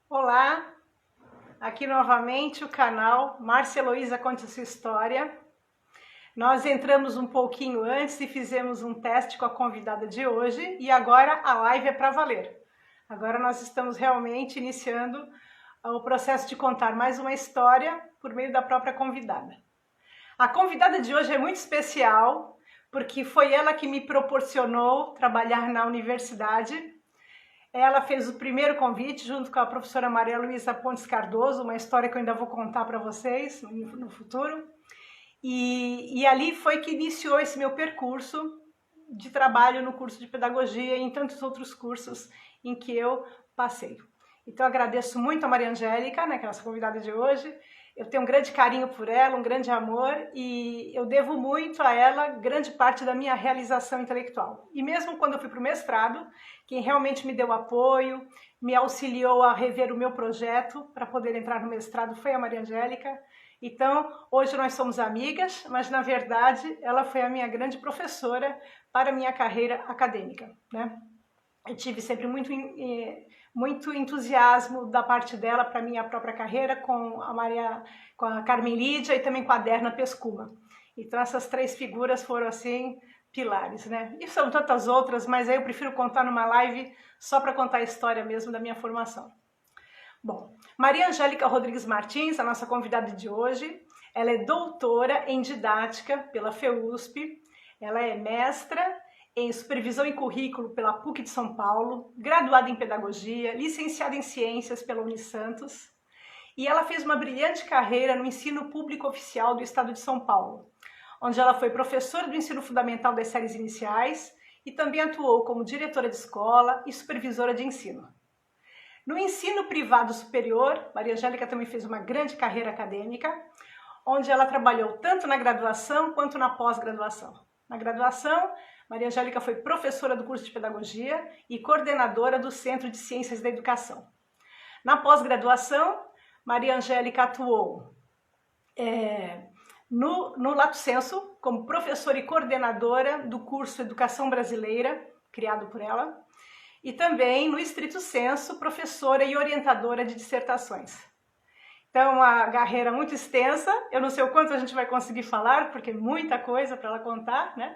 Olá, aqui novamente o canal Márcia Heloísa Conte Sua História. Nós entramos um pouquinho antes e fizemos um teste com a convidada de hoje e agora a live é para valer. Agora nós estamos realmente iniciando o processo de contar mais uma história por meio da própria convidada. A convidada de hoje é muito especial porque foi ela que me proporcionou trabalhar na universidade. Ela fez o primeiro convite junto com a professora Maria Luísa Pontes Cardoso, uma história que eu ainda vou contar para vocês no futuro. E ali foi que iniciou esse meu percurso de trabalho no curso de pedagogia e em tantos outros cursos em que eu passei. Então, agradeço muito a Maria Angélica, né, que é a nossa convidada de hoje. Eu tenho um grande carinho por ela, um grande amor, e eu devo muito a ela grande parte da minha realização intelectual. E mesmo quando eu fui para o mestrado, quem realmente me deu apoio, me auxiliou a rever o meu projeto para poder entrar no mestrado foi a Maria Angélica. Então, hoje nós somos amigas, mas na verdade ela foi a minha grande professora para a minha carreira acadêmica, né? Eu tive sempre muito entusiasmo da parte dela para minha própria carreira com a Carmen Lídia e também com a Derna Pescuma. Então essas três figuras foram assim pilares, né? E são tantas outras, mas aí eu prefiro contar numa live só para contar a história mesmo da minha formação. Bom, Maria Angélica Rodrigues Martins, a nossa convidada de hoje, ela é doutora em didática pela FEUSP, ela é mestra em supervisão e currículo pela PUC de São Paulo, graduada em pedagogia, licenciada em ciências pela Unisantos, e ela fez uma brilhante carreira no ensino público oficial do estado de São Paulo, onde ela foi professora do ensino fundamental das séries iniciais e também atuou como diretora de escola e supervisora de ensino. No ensino privado superior, Maria Angélica também fez uma grande carreira acadêmica, onde ela trabalhou tanto na graduação quanto na pós-graduação. Na graduação, Maria Angélica foi professora do curso de pedagogia e coordenadora do Centro de Ciências da Educação. Na pós-graduação, Maria Angélica atuou no Lato Sensu como professora e coordenadora do curso Educação Brasileira, criado por ela, e também, no estrito sensu, professora e orientadora de dissertações. Então, uma carreira muito extensa, eu não sei o quanto a gente vai conseguir falar, porque é muita coisa para ela contar, né?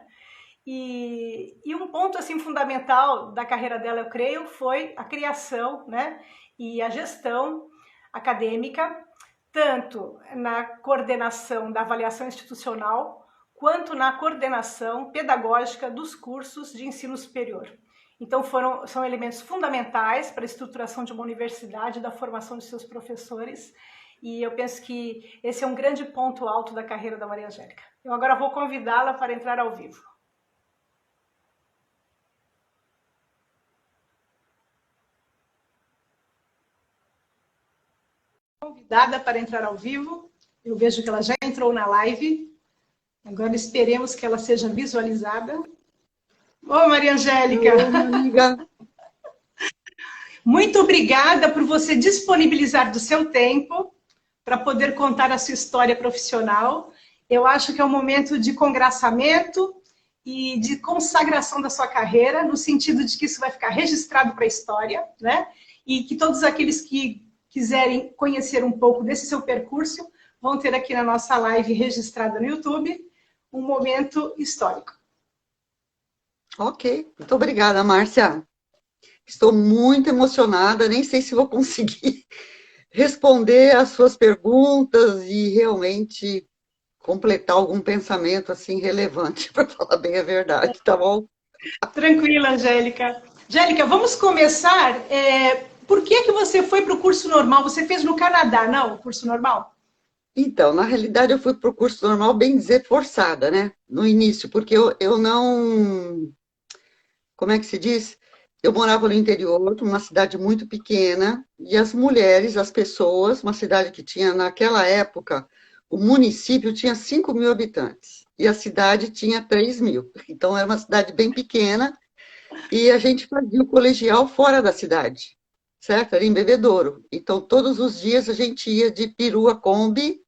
E um ponto assim fundamental da carreira dela, eu creio, foi a criação, né, e a gestão acadêmica, tanto na coordenação da avaliação institucional, quanto na coordenação pedagógica dos cursos de ensino superior. Então, são elementos fundamentais para a estruturação de uma universidade, da formação de seus professores, e eu penso que esse é um grande ponto alto da carreira da Maria Angélica. Eu agora vou convidá-la para entrar ao vivo. Convidada para entrar ao vivo, eu vejo que ela já entrou na live, agora esperemos que ela seja visualizada. Ô, Maria Angélica! Oi, minha amiga. Muito obrigada por você disponibilizar do seu tempo para poder contar a sua história profissional. Eu acho que é um momento de congraçamento e de consagração da sua carreira, no sentido de que isso vai ficar registrado para a história, né? E que todos aqueles que quiserem conhecer um pouco desse seu percurso vão ter aqui na nossa live registrada no YouTube um momento histórico. Ok, muito obrigada, Márcia. Estou muito emocionada, nem sei se vou conseguir responder às suas perguntas e realmente completar algum pensamento assim relevante, para falar bem a verdade, tá bom? Tranquila, Angélica. Angélica, vamos começar. Por que você foi para o curso normal? Você fez no Canadá, não? O curso normal? Então, na realidade, eu fui para o curso normal, bem dizer, forçada, né? No início, porque eu não... Como é que se diz? Eu morava no interior, numa cidade muito pequena, e as mulheres, as pessoas, uma cidade que tinha, naquela época, o município tinha 5.000 habitantes, e a cidade tinha 3.000. Então, era uma cidade bem pequena, e a gente fazia o colegial fora da cidade, certo? Era em Bebedouro. Então, todos os dias a gente ia de perua Kombi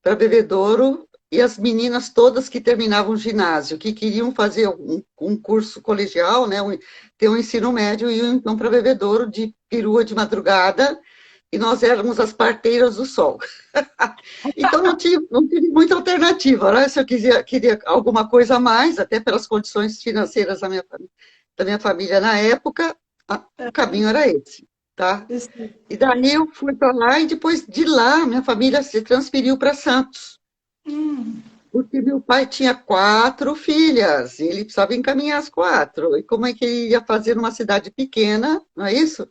para Bebedouro, e as meninas todas que terminavam o ginásio, que queriam fazer um curso colegial, né, ter um ensino médio, iam então para Bebedouro de perua de madrugada, e nós éramos as parteiras do sol. Então não tive muita alternativa, né? Se eu queria alguma coisa a mais, até pelas condições financeiras da minha família na época, o caminho era esse, tá? Isso. E daí eu fui para lá e depois de lá minha família se transferiu para Santos. Hum, Porque meu pai tinha 4 filhas, e ele precisava encaminhar as 4. E como é que ele ia fazer numa cidade pequena, não é isso?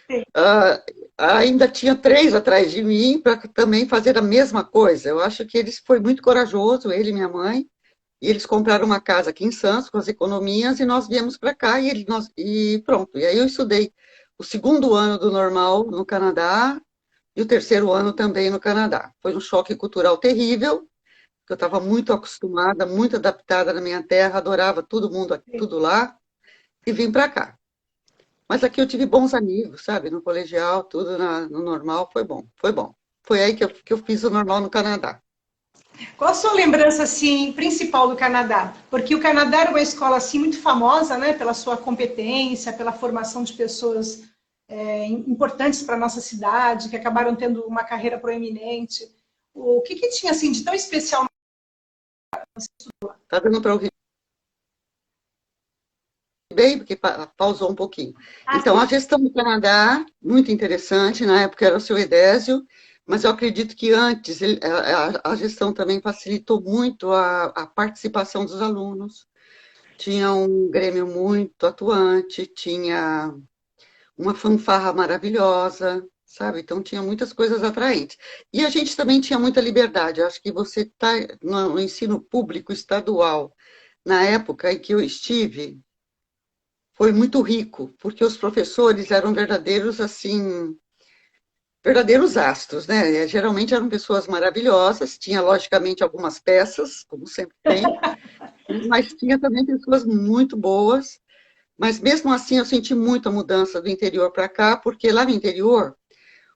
sim. Ah, ainda tinha 3 atrás de mim para também fazer a mesma coisa. Eu acho que ele foi muito corajoso, ele e minha mãe, e eles compraram uma casa aqui em Santos com as economias e nós viemos para cá e pronto. E aí eu estudei o segundo ano do normal no Canadá e o terceiro ano também no Canadá. Foi um choque cultural terrível, porque eu estava muito acostumada, muito adaptada na minha terra, adorava todo mundo, tudo lá, e vim para cá. Mas aqui eu tive bons amigos, sabe? No colegial, tudo no normal, foi bom, foi bom. Foi aí que eu fiz o normal no Canadá. Qual a sua lembrança assim principal do Canadá? Porque o Canadá era uma escola assim muito famosa, né, pela sua competência, pela formação de pessoas importantes para a nossa cidade, que acabaram tendo uma carreira proeminente. O que tinha assim de tão especial? Tá dando para ouvir bem, porque pausou um pouquinho. Ah, Então, sim. a gestão do Canadá, muito interessante, na época era o seu Edésio, mas eu acredito que antes a gestão também facilitou muito a participação dos alunos. Tinha um grêmio muito atuante, tinha uma fanfarra maravilhosa, sabe? Então tinha muitas coisas atraentes. E a gente também tinha muita liberdade. Eu acho que você está no ensino público estadual, na época em que eu estive, foi muito rico, porque os professores eram verdadeiros, assim, verdadeiros astros, né? Geralmente eram pessoas maravilhosas, tinha logicamente algumas peças, como sempre tem, mas tinha também pessoas muito boas. Mas mesmo assim eu senti muita mudança do interior para cá, porque lá no interior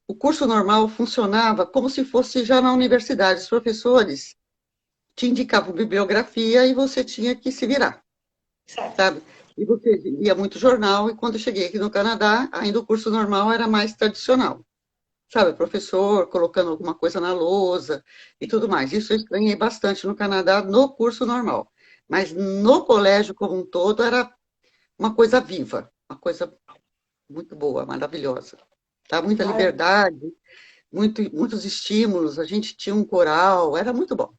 o curso normal funcionava como se fosse já na universidade. Os professores te indicavam bibliografia e você tinha que se virar, Certo. sabe? E você lia muito jornal, e quando eu cheguei aqui no Canadá, ainda o curso normal era mais tradicional, sabe? O professor colocando alguma coisa na lousa e tudo mais. Isso eu estranhei bastante no Canadá, no curso normal. Mas no colégio como um todo era uma coisa viva, uma coisa muito boa, maravilhosa. Tá? Muita Ah, liberdade, muitos estímulos, a gente tinha um coral, era muito bom.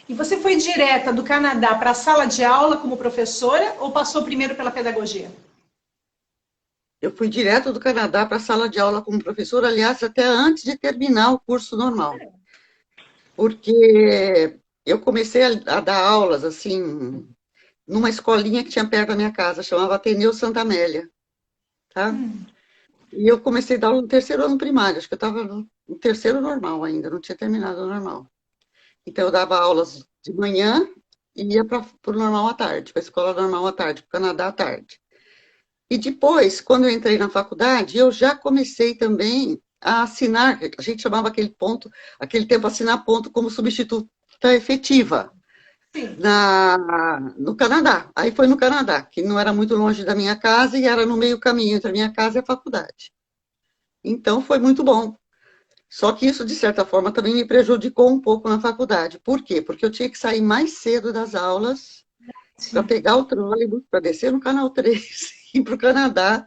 e você foi direta do Canadá para a sala de aula como professora ou passou primeiro pela pedagogia? Eu fui direto do Canadá para a sala de aula como professora, aliás, até antes de terminar o curso normal, porque eu comecei a dar aulas, assim, numa escolinha que tinha perto da minha casa, chamava Ateneu Santa Amélia, tá? E eu comecei a dar aula no terceiro ano primário, acho que eu estava no terceiro normal ainda, não tinha terminado o normal. Então, eu dava aulas de manhã e ia para o normal à tarde, para a escola normal à tarde, para o Canadá à tarde. E depois, quando eu entrei na faculdade, eu já comecei também a assinar, a gente chamava aquele tempo assinar ponto como substituta efetiva Sim. no Canadá. Aí foi no Canadá, que não era muito longe da minha casa e era no meio caminho entre a minha casa e a faculdade. Então foi muito bom. Só que isso, de certa forma, também me prejudicou um pouco na faculdade. Por quê? Porque eu tinha que sair mais cedo das aulas para Sim. pegar o trólebus, para descer no Canal 3 e ir para o Canadá,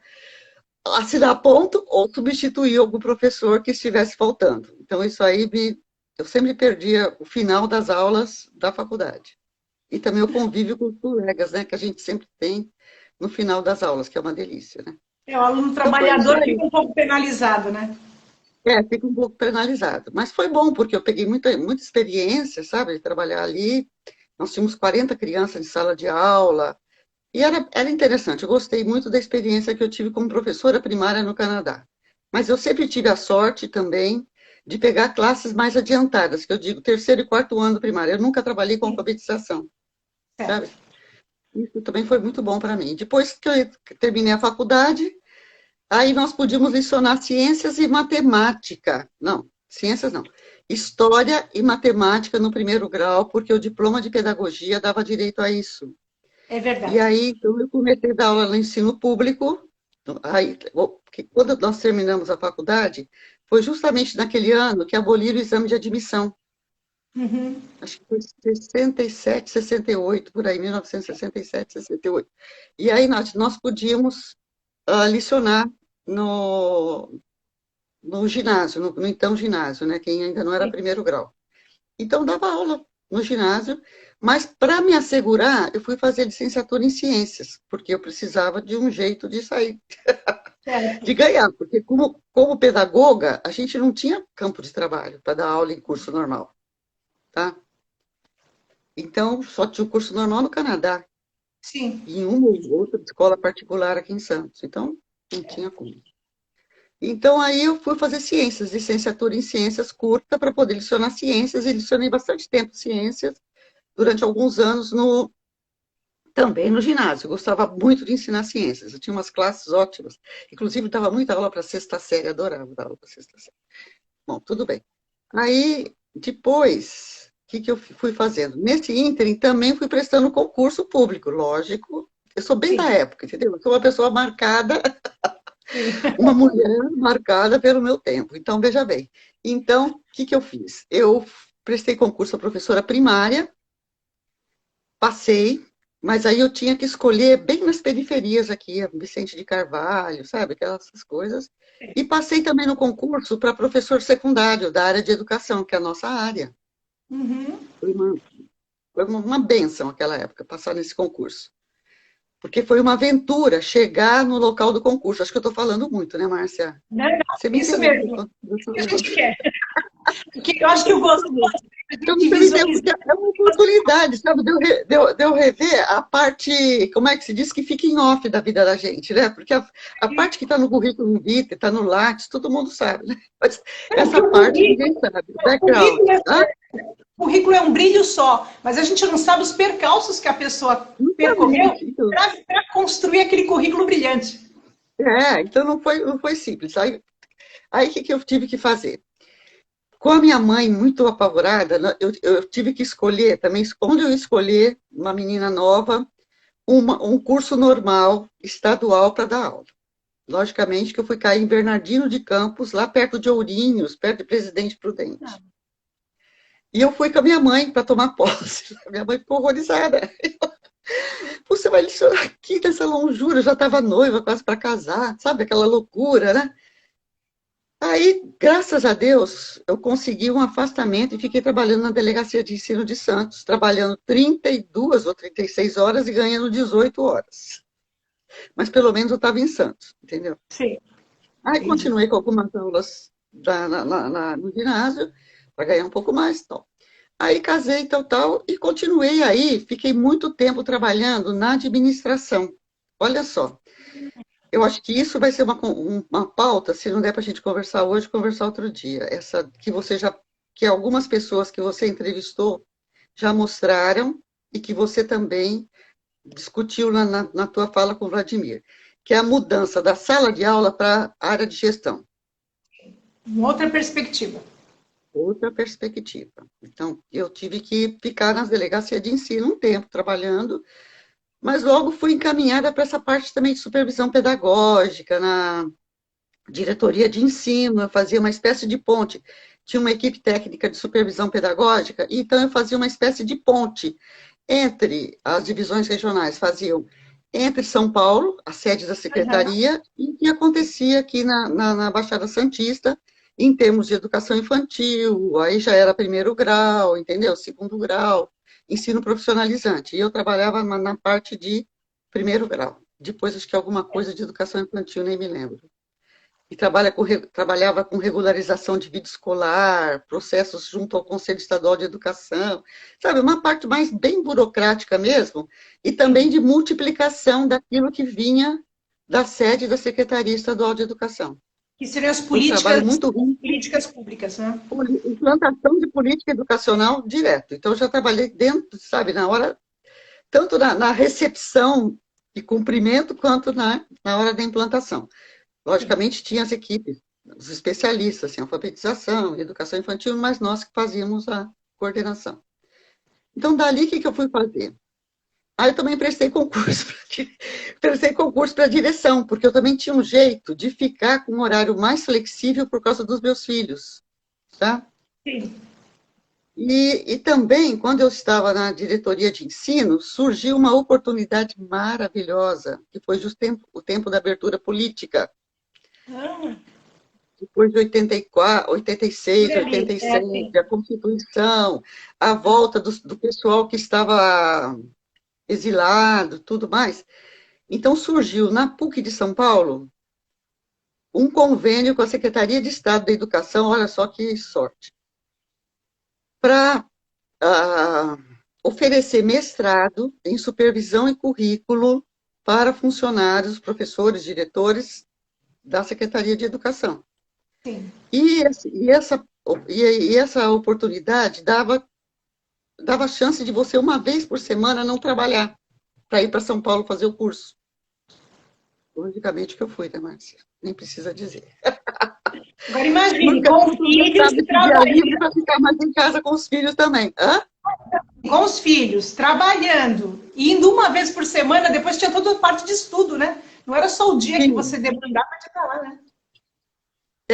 assinar ponto ou substituir algum professor que estivesse faltando. Então, isso aí, eu sempre perdia o final das aulas da faculdade. E também o convívio com os colegas, né, que a gente sempre tem no final das aulas, que é uma delícia, né? O aluno Então, foi isso trabalhador aí. fica um pouco penalizado, né? Fica um pouco penalizado. Mas foi bom, porque eu peguei muita experiência, sabe, de trabalhar ali. Nós tínhamos 40 crianças de sala de aula. E era interessante. Eu gostei muito da experiência que eu tive como professora primária no Canadá. Mas eu sempre tive a sorte também de pegar classes mais adiantadas, que eu digo terceiro e quarto ano do primário. Eu nunca trabalhei com Sim, alfabetização, certo. sabe? Isso também foi muito bom para mim. Depois que eu terminei a faculdade, aí nós podíamos lecionar ciências e matemática. Não, ciências não. História e matemática no primeiro grau, porque o diploma de pedagogia dava direito a isso. É E verdade. aí, então, eu comecei a dar aula no ensino público, Aí, porque quando nós terminamos a faculdade, foi justamente naquele ano que aboliram o exame de admissão. Uhum. Acho que foi 67, 68, por aí, 1967, 68. E aí nós podíamos licionar no, no ginásio, no então ginásio, né? Quem ainda não era Sim. primeiro grau. Então, dava aula no ginásio, mas para me assegurar, eu fui fazer licenciatura em ciências, porque eu precisava de um jeito de sair, de Certo. ganhar, porque como pedagoga, a gente não tinha campo de trabalho para dar aula em curso normal, tá? Então, só tinha o curso normal no Canadá, Sim. e em uma ou outra escola particular aqui em Santos. Então, não tinha como. Então, aí eu fui fazer ciências, licenciatura em ciências curta, para poder licionar ciências, e licionei bastante tempo ciências, durante alguns anos, também no ginásio. Eu gostava muito de ensinar ciências, eu tinha umas classes ótimas. Inclusive, dava muita aula para sexta série, adorava dar aula para sexta série. Bom, tudo bem. Aí, depois, o que eu fui fazendo? Nesse ínterim, também fui prestando concurso público, lógico. Eu sou bem da Sim. época, entendeu? Eu sou uma pessoa marcada, Sim. uma mulher marcada pelo meu tempo. Então, veja bem. Então, o que eu fiz? Eu prestei concurso a professora primária, passei, mas aí eu tinha que escolher bem nas periferias aqui, Vicente de Carvalho, sabe, aquelas coisas. E passei também no concurso para professor secundário da área de educação, que é a nossa área. Uhum. Foi uma, foi uma bênção aquela época, passar nesse concurso. Porque foi uma aventura chegar no local do concurso. Acho que eu estou falando muito, né, Márcia? Não, não, Você me isso interrompe mesmo. enquanto eu estou O que a gente falando. quer. Porque eu acho que o gostoso é a Eu não gente sei entender, visualizar. porque é uma oportunidade, sabe, de eu rever a parte, como é que se diz, que fica em off da vida da gente, né? Porque a parte que está no currículo vitae, está no Lattes, todo mundo sabe, né? Mas Porque essa parte ninguém sabe, o o background, currículo, tá? o currículo é um brilho só, mas a gente não sabe os percalços que a pessoa percorreu Justamente. Então, para construir aquele currículo brilhante. então não foi simples. Aí o que eu tive que fazer? Com a minha mãe muito apavorada, né, eu tive que escolher também, onde eu escolher uma menina nova, um curso normal, estadual, para dar aula. Logicamente que eu fui cair em Bernardino de Campos, lá perto de Ourinhos, perto de Presidente Prudente. E eu fui com a minha mãe para tomar posse. A minha mãe ficou horrorizada. Você vai licionar aqui nessa longura, eu já estava noiva, quase para casar, sabe? Aquela loucura, né? Aí, graças a Deus, eu consegui um afastamento e fiquei trabalhando na Delegacia de Ensino de Santos, trabalhando 32 ou 36 horas e ganhando 18 horas. Mas pelo menos eu estava em Santos, entendeu? Sim, Aí entendi. continuei com algumas aulas no ginásio, para ganhar um pouco mais. Tal. Aí casei, tal, e continuei aí, fiquei muito tempo trabalhando na administração. Olha só, eu acho que isso vai ser uma pauta, se não der para a gente conversar hoje, conversar outro dia. Essa que algumas pessoas que você entrevistou já mostraram e que você também discutiu na tua fala com o Vladimir, que é a mudança da sala de aula para a área de gestão. Uma outra perspectiva. Outra perspectiva. Então, eu tive que ficar nas delegacias de ensino um tempo trabalhando, mas logo fui encaminhada para essa parte também de supervisão pedagógica, na diretoria de ensino, eu fazia uma espécie de ponte. Tinha uma equipe técnica de supervisão pedagógica, então eu fazia uma espécie de ponte entre as divisões regionais, faziam entre São Paulo, a sede da Uhum. secretaria, e o que acontecia aqui na Baixada Santista, em termos de educação infantil, aí já era primeiro grau, entendeu? Segundo grau, ensino profissionalizante. E eu trabalhava na parte de primeiro grau. Depois, acho que alguma coisa de educação infantil, nem me lembro. E trabalhava com regularização de vida escolar, processos junto ao Conselho Estadual de Educação, sabe, uma parte mais bem burocrática mesmo, e também Sim. de multiplicação daquilo que vinha da sede da Secretaria Estadual de Educação. Que seriam as Foi um trabalho políticas, muito ruim, políticas públicas, né? implantação de política educacional direto. Então, eu já trabalhei dentro, sabe, na hora, tanto na recepção e cumprimento, quanto na hora da implantação. Sim. Logicamente, tinha as equipes, os especialistas em alfabetização e educação infantil, mas nós que fazíamos a coordenação. Então, dali, o que eu fui fazer? Aí eu também prestei concurso para direção, porque eu também tinha um jeito de ficar com um horário mais flexível por causa dos meus filhos, tá? Sim. E também, quando eu estava na diretoria de ensino, surgiu uma oportunidade maravilhosa, que foi justo o tempo da abertura política. Ah, Depois de 84, por 86, ali, é, 87, sim. a Constituição, a volta do pessoal que estava exilado, tudo mais. Então surgiu na PUC de São Paulo um convênio com a Secretaria de Estado da Educação, olha só que sorte, para oferecer mestrado em supervisão e currículo para funcionários, professores, diretores da Secretaria de Educação. Sim. E essa oportunidade dava chance de você, uma vez por semana, não trabalhar, para ir para São Paulo fazer o curso. Logicamente que eu fui, né, Márcia? Nem precisa dizer. Agora imagine, Nunca com tinha filhos gostado e de dia trabalhando. livre para ficar mais em casa com os filhos também. Hã? Com os filhos, trabalhando, indo uma vez por semana, depois tinha toda a parte de estudo, né? Não era só o dia que você Sim. demandava de estar lá, né?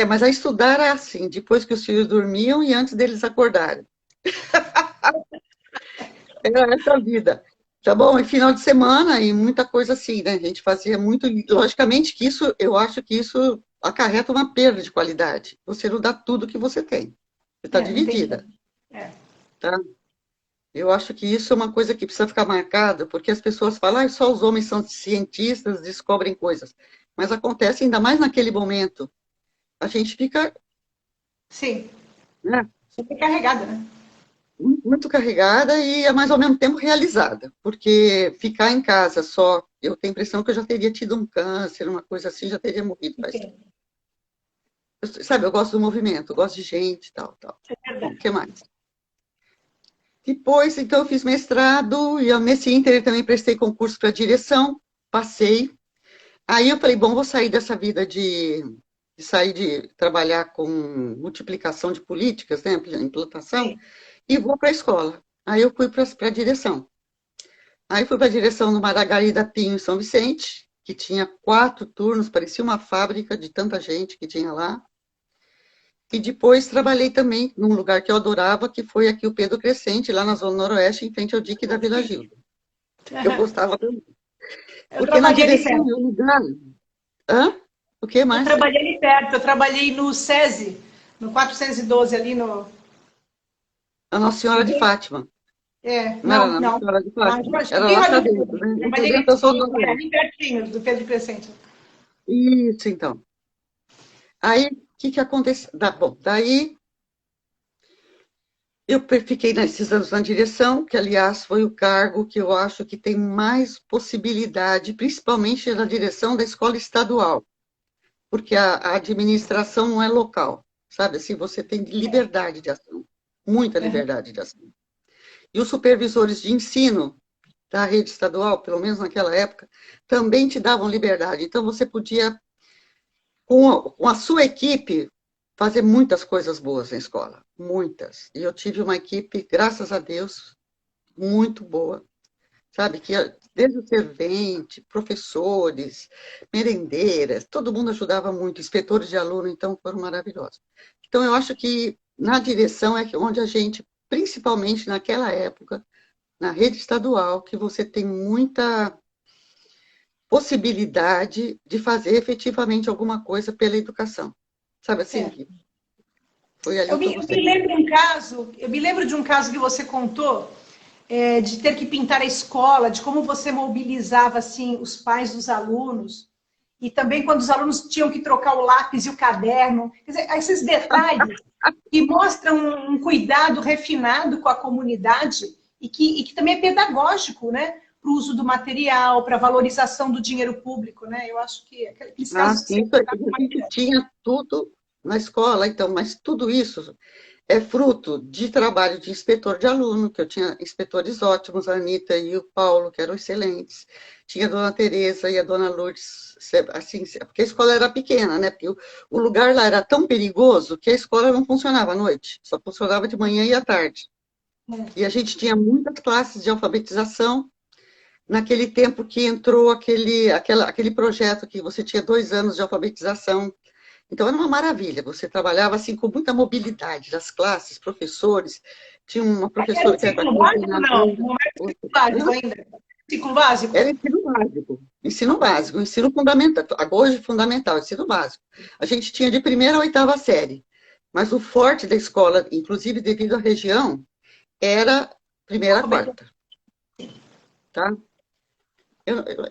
Mas a estudar era assim, depois que os filhos dormiam e antes deles acordarem. Era essa a vida. Tá bom? E final de semana e muita coisa assim, né? A gente fazia muito. Logicamente que isso, eu acho que isso acarreta uma perda de qualidade. Você não dá tudo que você tem. Você está É, não tem dividida, como. É. tá? Eu acho que isso é uma coisa que precisa ficar marcada, porque as pessoas falam, ah, só os homens são cientistas, descobrem coisas. Mas acontece ainda mais naquele momento. A gente fica, Sim, né, sobrecarregada, né? muito carregada e, mas ao mesmo tempo, realizada. Porque ficar em casa só, eu tenho a impressão que eu já teria tido um câncer, uma coisa assim, já teria morrido faz tempo. Entendo. Sabe, eu gosto do movimento, eu gosto de gente, tal, tal. É Bom, o verdade. que mais? Depois, então, eu fiz mestrado e nesse ínter também prestei concurso para direção, passei. Aí eu falei, bom, vou sair dessa vida de sair de trabalhar com multiplicação de políticas, né, implantação, Sim. e vou para a escola. Aí eu fui para a direção. Aí fui para a direção do Margarida Pinho em São Vicente, que tinha 4 turnos, parecia uma fábrica de tanta gente que tinha lá. E depois trabalhei também num lugar que eu adorava, que foi aqui o Pedro Crescente, lá na Zona Noroeste, em frente ao dique da Vila Gilda. Eu gostava também. Eu Porque na trabalhei ali direção perto. é um lugar. Hã? O que, Eu Márcia? trabalhei ali perto. Eu trabalhei no SESI, no 412 ali no. A Nossa Senhora de Fátima. É, Não era não, na Nossa não. Senhora de Mas Fátima. acho que Era bem lá lá para no dentro, fundo. né? Eu estou Trabalhei dentro da Zona ali Noroeste. pertinho do Pedro Crescente. Isso, então. Aí, o que que aconteceu? Bom, daí eu fiquei nesses anos na direção, que, aliás, foi o cargo que eu acho que tem mais possibilidade, principalmente na direção da escola estadual, porque a administração não é local, sabe? Assim, você tem liberdade de ação, muita Uhum. liberdade de ação. E os supervisores de ensino da rede estadual, pelo menos naquela época, também te davam liberdade. Então, você podia, com a sua equipe, fazer muitas coisas boas na escola, muitas. E eu tive uma equipe, graças a Deus, muito boa, sabe? Que desde o servente, professores, merendeiras, todo mundo ajudava muito, inspetores de aluno, então foram maravilhosos. Então, eu acho que na direção é onde a gente, principalmente naquela época, na rede estadual, que você tem muita possibilidade de fazer efetivamente alguma coisa pela educação. Sabe assim, É. que foi ali Eu que eu me, eu gostei me muito. lembro um caso, eu me lembro de um caso que você contou, de ter que pintar a escola, de como você mobilizava assim os pais dos alunos, e também quando os alunos tinham que trocar o lápis e o caderno. Quer dizer, esses detalhes que mostram um cuidado refinado com a comunidade e que também é pedagógico, né? Para o uso do material, para a valorização do dinheiro público, né? Eu acho que aqueles Ah, casos que você sim, contava a são gente marcantes. tinha tudo na escola, então, mas tudo isso é fruto de trabalho de inspetor de aluno, que eu tinha inspetores ótimos, a Anitta e o Paulo, que eram excelentes. Tinha a dona Tereza e a dona Lourdes, assim, porque a escola era pequena, né? Porque o lugar lá era tão perigoso que a escola não funcionava à noite, só funcionava de manhã e à tarde. E a gente tinha muitas classes de alfabetização, naquele tempo que entrou aquele projeto que você tinha 2 anos de alfabetização. Então, era uma maravilha. Você trabalhava assim com muita mobilidade das classes, professores. Tinha uma Era professora o que era ciclo básico, não? coordenadora. Não era o ciclo básico ainda? Ciclo básico? Era ensino básico, ensino fundamental, hoje fundamental, ensino básico. A gente tinha de primeira a oitava série, mas o forte da escola, inclusive devido à região, era primeira a quarta, tá?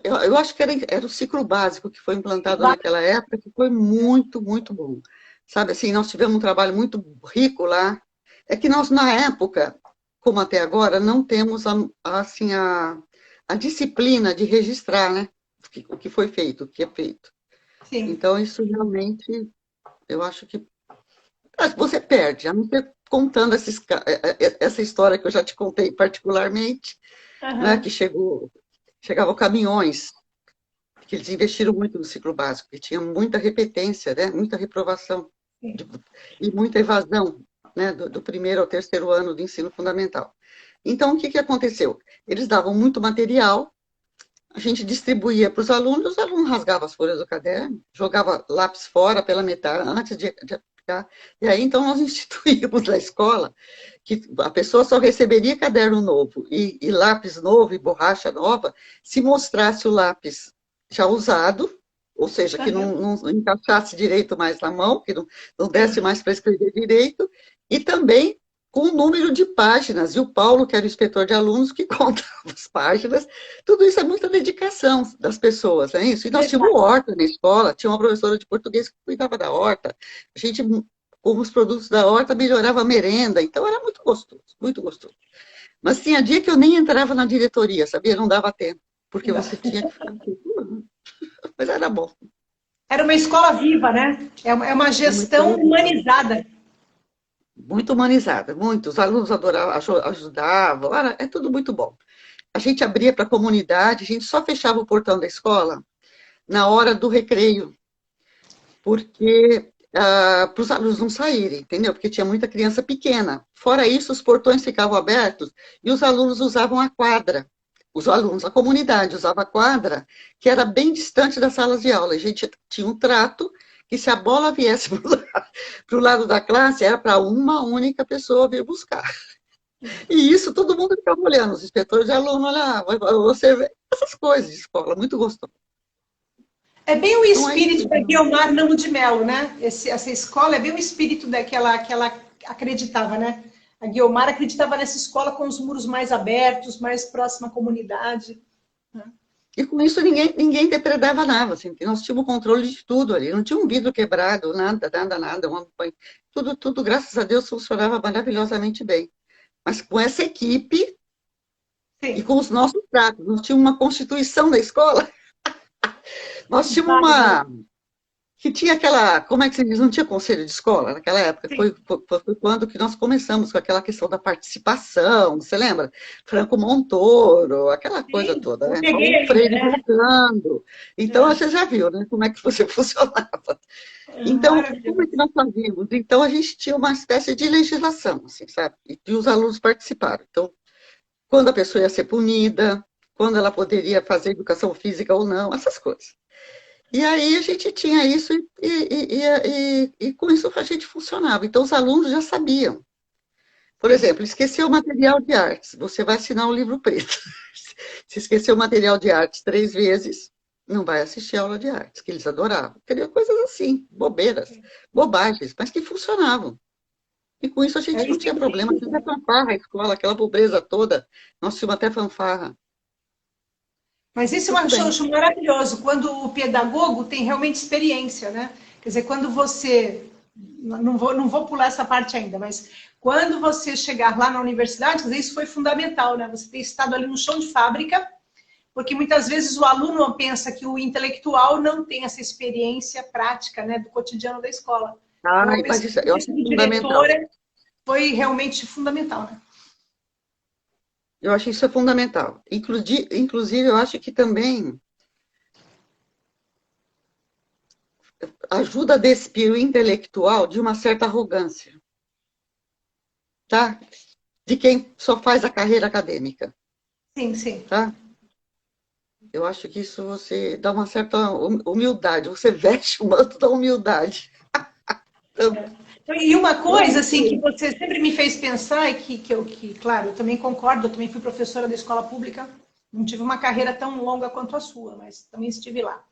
Eu acho que era o ciclo básico que foi implantado naquela época, que foi muito, muito bom. Sabe, assim, nós tivemos um trabalho muito rico lá. É que nós, na época, como até agora, não temos assim, a disciplina de registrar, né? O que foi feito, o que é feito. Sim. Então, isso realmente, eu acho que você perde, a não ser contando essa história que eu já te contei particularmente, né, Aham. que chegavam caminhões, que eles investiram muito no ciclo básico, que tinha muita repetência, né, muita reprovação de- e muita evasão, né, do primeiro ao terceiro ano do ensino fundamental. Então, o que que aconteceu? Eles davam muito material, a gente distribuía para os alunos rasgavam as folhas do caderno, jogava lápis fora pela metade, antes de aplicar. E aí, então, nós instituímos na escola que a pessoa só receberia caderno novo e lápis novo e borracha nova se mostrasse o lápis já usado, ou seja, que Aham. não encaixasse direito mais na mão, que não desse Sim. mais para escrever direito, e também com o número de páginas. E o Paulo, que era o inspetor de alunos, que contava as páginas. Tudo isso é muita dedicação das pessoas, é isso? E nós tínhamos Verdade. horta na escola, tinha uma professora de português que cuidava da horta. A gente, com os produtos da horta, melhorava a merenda. Então, era muito gostoso, muito gostoso. Mas tinha dia que eu nem entrava na diretoria, sabia? Não dava tempo, porque você tinha que ficar aqui. Mas era bom. Era uma escola viva, né? É uma É uma gestão escola viva. humanizada. Muito humanizada, muito. Os alunos adoravam, ajudavam, é tudo muito bom. A gente abria para a comunidade, a gente só fechava o portão da escola na hora do recreio, porque para os alunos não saírem, entendeu? Porque tinha muita criança pequena. Fora isso, os portões ficavam abertos e os alunos usavam a quadra. Os alunos, a comunidade usava a quadra, que era bem distante das salas de aula. A gente tinha um trato que se a bola viesse para o lado da classe, era para uma única pessoa vir buscar. E isso todo mundo ficava olhando, os inspetores de aluno, olha, você vê essas coisas de escola, muito gostoso. É bem o Então é isso. espírito da Guiomar Namo de Melo, né? Essa escola é bem o espírito daquela que ela acreditava, né? A Guiomar acreditava nessa escola com os muros mais abertos, mais próxima à comunidade. E com isso ninguém depredava nada, assim, porque nós tínhamos controle de tudo ali, não tinha um vidro quebrado, nada, nada, nada. Tudo, graças a Deus, funcionava maravilhosamente bem. Mas com essa equipe e Sim. com os nossos tratos, nós tínhamos uma constituição da escola, nós tínhamos Válido. que tinha aquela, como é que se diz, não tinha conselho de escola naquela época, Sim. foi quando que nós começamos com aquela questão da participação, você lembra? Franco Montoro, aquela coisa Sim. toda, Eu né? peguei Paulo ainda, Freire né? voltando. Então, É. você já viu, né, como é que você funcionava. Então, como é Maravilhoso. que nós fazíamos? Então, a gente tinha uma espécie de legislação, assim, sabe? E os alunos participaram. Então, quando a pessoa ia ser punida, quando ela poderia fazer educação física ou não, essas coisas. E aí a gente tinha isso e com isso a gente funcionava. Então os alunos já sabiam. Por Sim. exemplo, esqueceu o material de artes, você vai assinar um livro preto. Se esqueceu o material de artes 3 vezes, não vai assistir a aula de artes, que eles adoravam. Queria coisas assim, bobeiras, bobagens, mas que funcionavam. E com isso a É gente não isso tinha que problema. Tinha até fanfarra, a escola, aquela pobreza toda. Nós tínhamos até fanfarra. Mas isso eu Tudo bem. acho maravilhoso, quando o pedagogo tem realmente experiência, né? Quer dizer, quando você. Não vou pular essa parte ainda, mas quando você chegar lá na universidade, quer dizer, isso foi fundamental, né? Você ter estado ali no chão de fábrica, porque muitas vezes o aluno pensa que o intelectual não tem essa experiência prática, né, do cotidiano da escola. Então, Ah, eu penso mas que isso, a eu acho experiência do fundamental. diretor foi realmente fundamental, né? Eu acho isso é fundamental. Inclusive, eu acho que também ajuda a despir o intelectual de uma certa arrogância, tá? De quem só faz a carreira acadêmica, Sim, sim. tá? Eu acho que isso você dá uma certa humildade, você veste o manto da humildade. Então, E uma coisa, eu- assim, que você sempre me fez pensar, e claro, eu também concordo, eu também fui professora da escola pública, não tive uma carreira tão longa quanto a sua, mas também estive lá.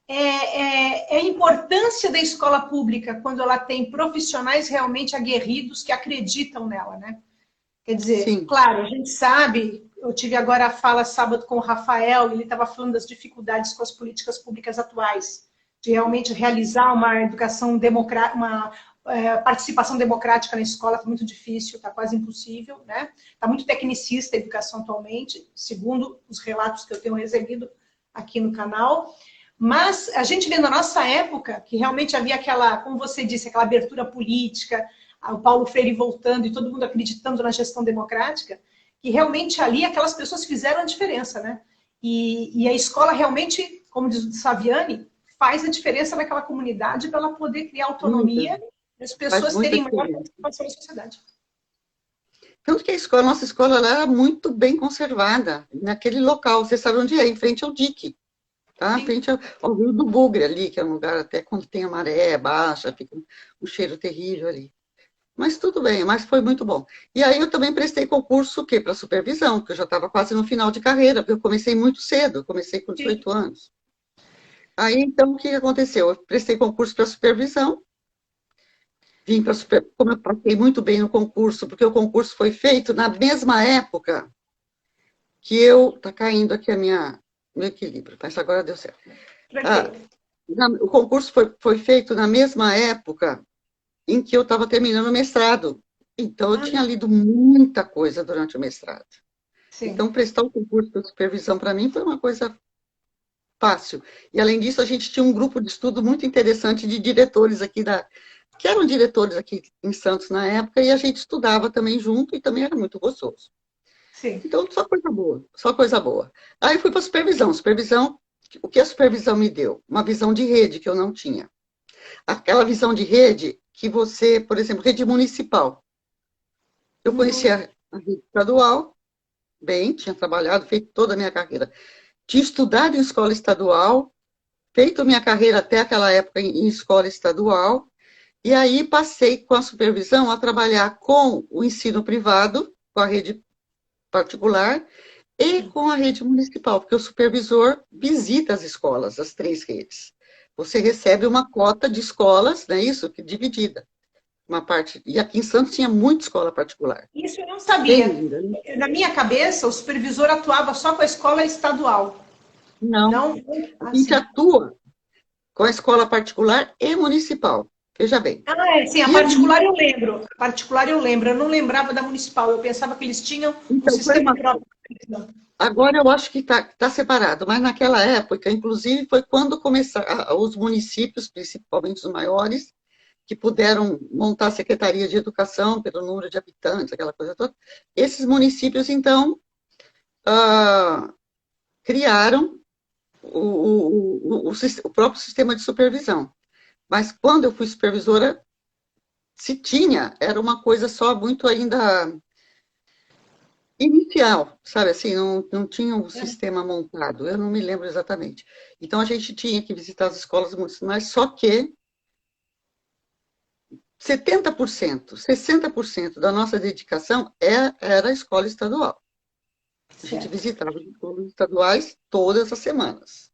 É a importância da escola pública quando ela tem profissionais realmente aguerridos que acreditam nela, né? Quer dizer, sim, claro, a gente sabe, eu tive agora a fala sábado com o Rafael, e ele estava falando das dificuldades com as políticas públicas atuais, de realmente realizar uma educação democrática, uma participação democrática na escola está muito difícil, está quase impossível, né? Está muito tecnicista a educação atualmente, segundo os relatos que eu tenho recebido aqui no canal. Mas a gente vê na nossa época que realmente havia aquela, como você disse, aquela abertura política, o Paulo Freire voltando e todo mundo acreditando na gestão democrática, que realmente ali aquelas pessoas fizeram a diferença, né? E a escola realmente, como diz o Saviani, faz a diferença naquela comunidade para ela poder criar muita, autonomia e as faz pessoas muita terem maior diferença. participação na sociedade. Tanto que a escola, nossa escola, ela era muito bem conservada, naquele local, você sabe onde é, em frente ao dique, tá? Em Sim, frente ao Rio do Bugre ali, que é um lugar até quando tem a maré baixa, fica um cheiro terrível ali. Mas tudo bem, mas foi muito bom. E aí eu também prestei concurso, o quê? Para supervisão, porque eu já estava quase no final de carreira, porque eu comecei muito cedo, eu comecei com sim. 18 anos. Aí, então, o que aconteceu? Eu prestei concurso para supervisão, vim para super... Como eu passei muito bem no concurso, porque o concurso foi feito na mesma época que eu... Está caindo aqui meu equilíbrio, mas agora deu certo. Ah, Perfeito. o concurso foi feito na mesma época em que eu estava terminando o mestrado. Então, eu Ah, tinha lido muita coisa durante o mestrado. sim. Então, prestar o concurso de supervisão para mim foi uma coisa fácil. E, além disso, a gente tinha um grupo de estudo muito interessante de diretores aqui que eram diretores aqui em Santos na época, e a gente estudava também junto, e também era muito gostoso. Sim. Então, só coisa boa, só coisa boa. Aí fui para a supervisão. Supervisão, o que a supervisão me deu? Uma visão de rede que eu não tinha. Aquela visão de rede que você, por exemplo, rede municipal. Eu Uhum. conhecia a rede estadual, bem, tinha trabalhado, feito toda a minha carreira. Tinha estudado em escola estadual, feito minha carreira até aquela época em escola estadual, e aí passei com a supervisão a trabalhar com o ensino privado, com a rede particular e Sim. com a rede municipal, porque o supervisor visita as escolas, as três redes. Você recebe uma cota de escolas, não é isso? Que dividida. Uma parte. E aqui em Santos tinha muita escola particular. Isso eu não Tem sabia. ainda, né? Na minha cabeça, o supervisor atuava só com a escola estadual. Não. Não, A gente assim. atua com a escola particular e municipal. Veja bem. Ah, é, sim, a E aí, particular eu lembro. A particular eu lembro. Eu não lembrava da municipal. Eu pensava que eles tinham um então, foi sistema uma. próprio. Agora eu acho que está separado, mas naquela época, inclusive, foi quando começaram os municípios, principalmente os maiores, que puderam montar a Secretaria de Educação pelo número de habitantes, aquela coisa toda. Esses municípios, então, ah, criaram o próprio sistema de supervisão. Mas quando eu fui supervisora, se tinha, era uma coisa só muito ainda inicial, sabe assim, não tinha um sistema montado, eu não me lembro exatamente. Então a gente tinha que visitar as escolas municipais, só que 70%, 60% da nossa dedicação era a escola estadual. A gente Certo. visitava as escolas estaduais todas as semanas.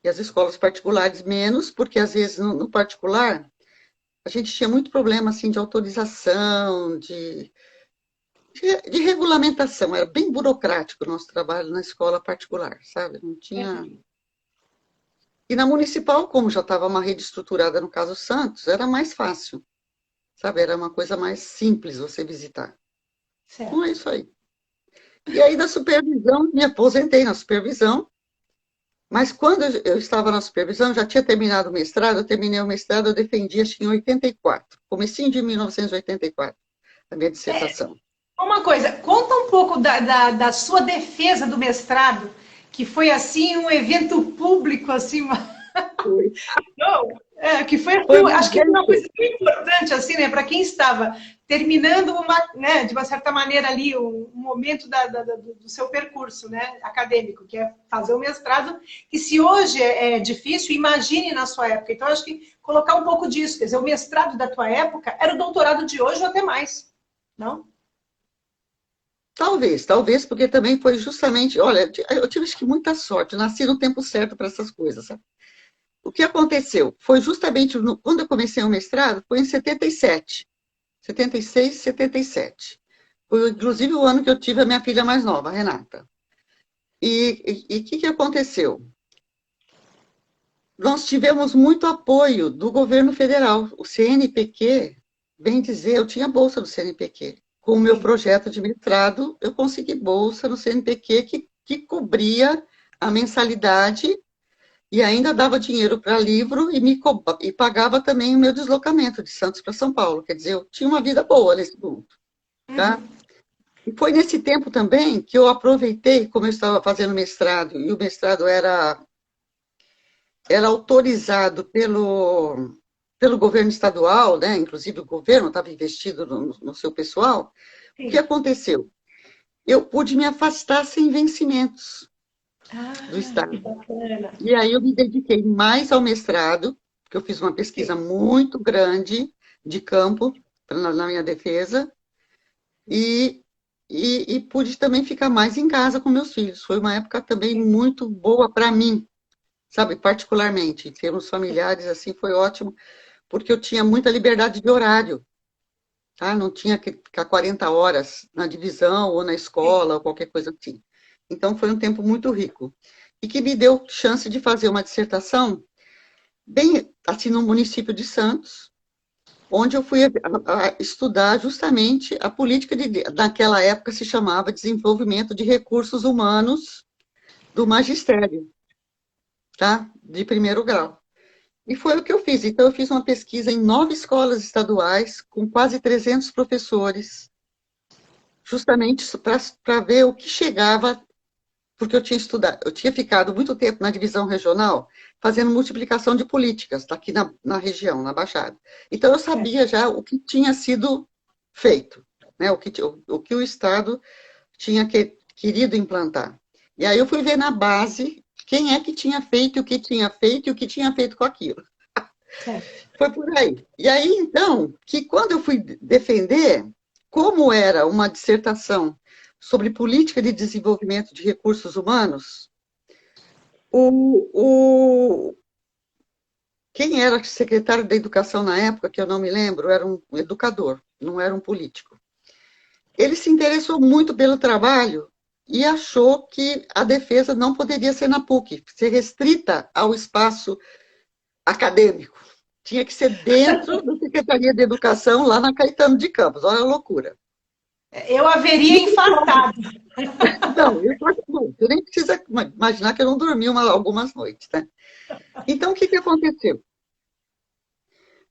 E as escolas particulares menos, porque às vezes no particular a gente tinha muito problema assim de autorização, de regulamentação, era bem burocrático o nosso trabalho na escola particular, sabe? Não tinha. E na municipal, como já estava uma rede estruturada no caso Santos, era mais fácil, sabe? Era uma coisa mais simples você visitar. Então é Certo. isso aí. E aí da supervisão, me aposentei na supervisão, mas quando eu estava na supervisão, já tinha terminado o mestrado, eu terminei o mestrado, eu defendi acho que em 84, comecinho de 1984, a minha dissertação. Uma coisa, conta um pouco da sua defesa do mestrado, que foi assim um evento público, assim, Foi, Não, que foi, foi um acho que foi uma evento. coisa muito importante, assim, né, para quem estava terminando uma, né, de uma certa maneira ali, um momento do seu percurso, né, acadêmico, que é fazer o mestrado, que se hoje é difícil, imagine na sua época. Então, acho que colocar um pouco disso, quer dizer, o mestrado da tua época era o doutorado de hoje ou até mais, não? Talvez, porque também foi justamente, olha, eu tive acho que muita sorte, eu nasci no tempo certo para essas coisas, sabe? O que aconteceu? Foi justamente quando eu comecei o mestrado, foi em 77, 76, 77. Foi inclusive o ano que eu tive a minha filha mais nova, a Renata. E o que aconteceu? Nós tivemos muito apoio do governo federal. O CNPq, bem dizer, eu tinha bolsa do CNPq. Com o meu Sim. projeto de mestrado, eu consegui bolsa no CNPq que cobria a mensalidade e ainda dava dinheiro para livro e pagava também o meu deslocamento de Santos para São Paulo. Quer dizer, eu tinha uma vida boa nesse mundo, tá? Uhum. E foi nesse tempo também que eu aproveitei, como eu estava fazendo mestrado, e o mestrado era autorizado pelo governo estadual, né? Inclusive o governo estava investido no seu pessoal. O que Sim. aconteceu? Eu pude me afastar sem vencimentos do Ah, que Estado. bacana. E aí eu me dediquei mais ao mestrado, porque eu fiz uma pesquisa Sim. muito grande de campo na minha defesa, e, e pude também ficar mais em casa com meus filhos. Foi uma época também muito boa para mim, sabe, particularmente, em termos familiares, assim, foi ótimo, porque eu tinha muita liberdade de horário, tá? Não tinha que ficar 40 horas na divisão ou na Sim. escola ou qualquer coisa assim. Então foi um tempo muito rico e que me deu chance de fazer uma dissertação bem assim no município de Santos, onde eu fui a estudar justamente a política naquela época se chamava Desenvolvimento de Recursos Humanos do Magistério, tá? De primeiro grau. E foi o que eu fiz. Então, eu fiz uma pesquisa em 9 escolas estaduais, com quase 300 professores, justamente para ver o que chegava, porque eu tinha estudado, eu tinha ficado muito tempo na divisão regional, fazendo multiplicação de políticas, aqui na região, na Baixada. Então, eu É. sabia já o que tinha sido feito, né? O que o Estado tinha querido implantar. E aí eu fui ver na base quem é que tinha feito, o que tinha feito e o que tinha feito com aquilo. Certo. Foi por aí. E aí, então, que quando eu fui defender, como era uma dissertação sobre política de desenvolvimento de recursos humanos, o, quem era secretário da Educação na época, que eu não me lembro, era um educador, não era um político. Ele se interessou muito pelo trabalho e achou que a defesa não poderia ser na PUC, ser restrita ao espaço acadêmico. Tinha que ser dentro da Secretaria de Educação, lá na Caetano de Campos. Olha a loucura. Eu E haveria o pessoal, infartado. não, bom, você nem precisa imaginar que eu não dormi algumas noites, né? Então, o que aconteceu?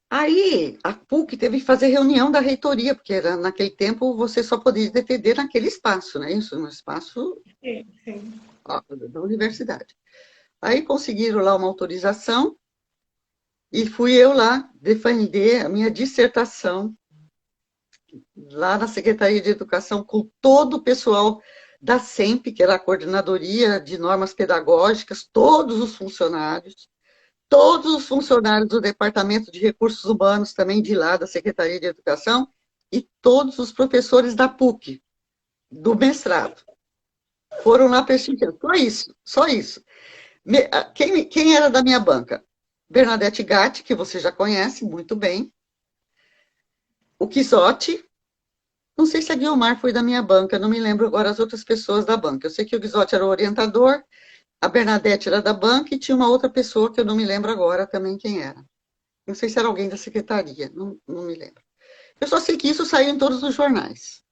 Aí, a PUC teve que fazer reunião da reitoria, porque naquele tempo você só podia defender naquele espaço, né? Isso, no espaço Sim, sim. da universidade. Aí conseguiram lá uma autorização e fui eu lá defender a minha dissertação lá na Secretaria de Educação com todo o pessoal da SEMP, que era a Coordenadoria de Normas Pedagógicas, todos os funcionários do Departamento de Recursos Humanos também de lá, da Secretaria de Educação, e todos os professores da PUC, do mestrado. Foram lá prestigiar. Só isso, só isso. Quem era da minha banca? Bernadette Gatti, que você já conhece muito bem, o Quisotti, não sei se a Guiomar foi da minha banca, não me lembro agora as outras pessoas da banca. Eu sei que o Guizotti era o orientador, a Bernadette era da banca e tinha uma outra pessoa que eu não me lembro agora também quem era. Não sei se era alguém da secretaria, não me lembro. Eu só sei que isso saiu em todos os jornais,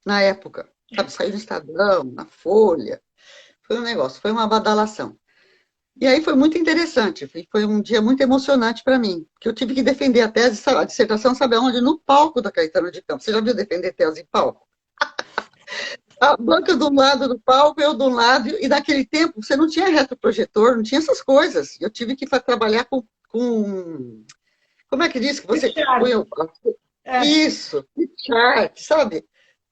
na época. Sabe, saiu no Estadão, na Folha. Foi um negócio, foi uma badalação. E aí foi muito interessante, foi um dia muito emocionante para mim, que eu tive que defender a tese, a dissertação, sabe aonde? No palco da Caetano de Campos. Você já viu defender tese em palco? A banca de um lado do palco, eu de um lado, e naquele tempo você não tinha retroprojetor, não tinha essas coisas. Eu tive que trabalhar com como é que diz que você Richard, põe é, isso, chart, sabe?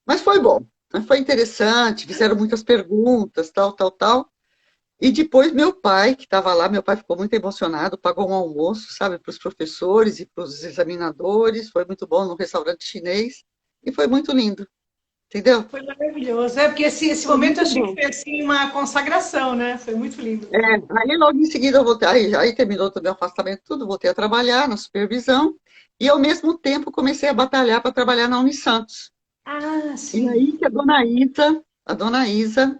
Mas foi bom, mas foi interessante, fizeram muitas perguntas, tal, tal, tal. E depois meu pai, que estava lá, meu pai ficou muito emocionado, pagou um almoço, sabe, para os professores e para os examinadores, foi muito bom num restaurante chinês, e foi muito lindo, entendeu? foi maravilhoso. É, porque esse Foi momento eu muito achei que bom. foi assim uma consagração, né? Foi muito lindo. É, aí logo em seguida eu voltei, aí terminou todo o meu afastamento, tudo, voltei a trabalhar na supervisão, e ao mesmo tempo comecei a batalhar para trabalhar na Unisantos. Ah, E sim. aí que a dona Isa,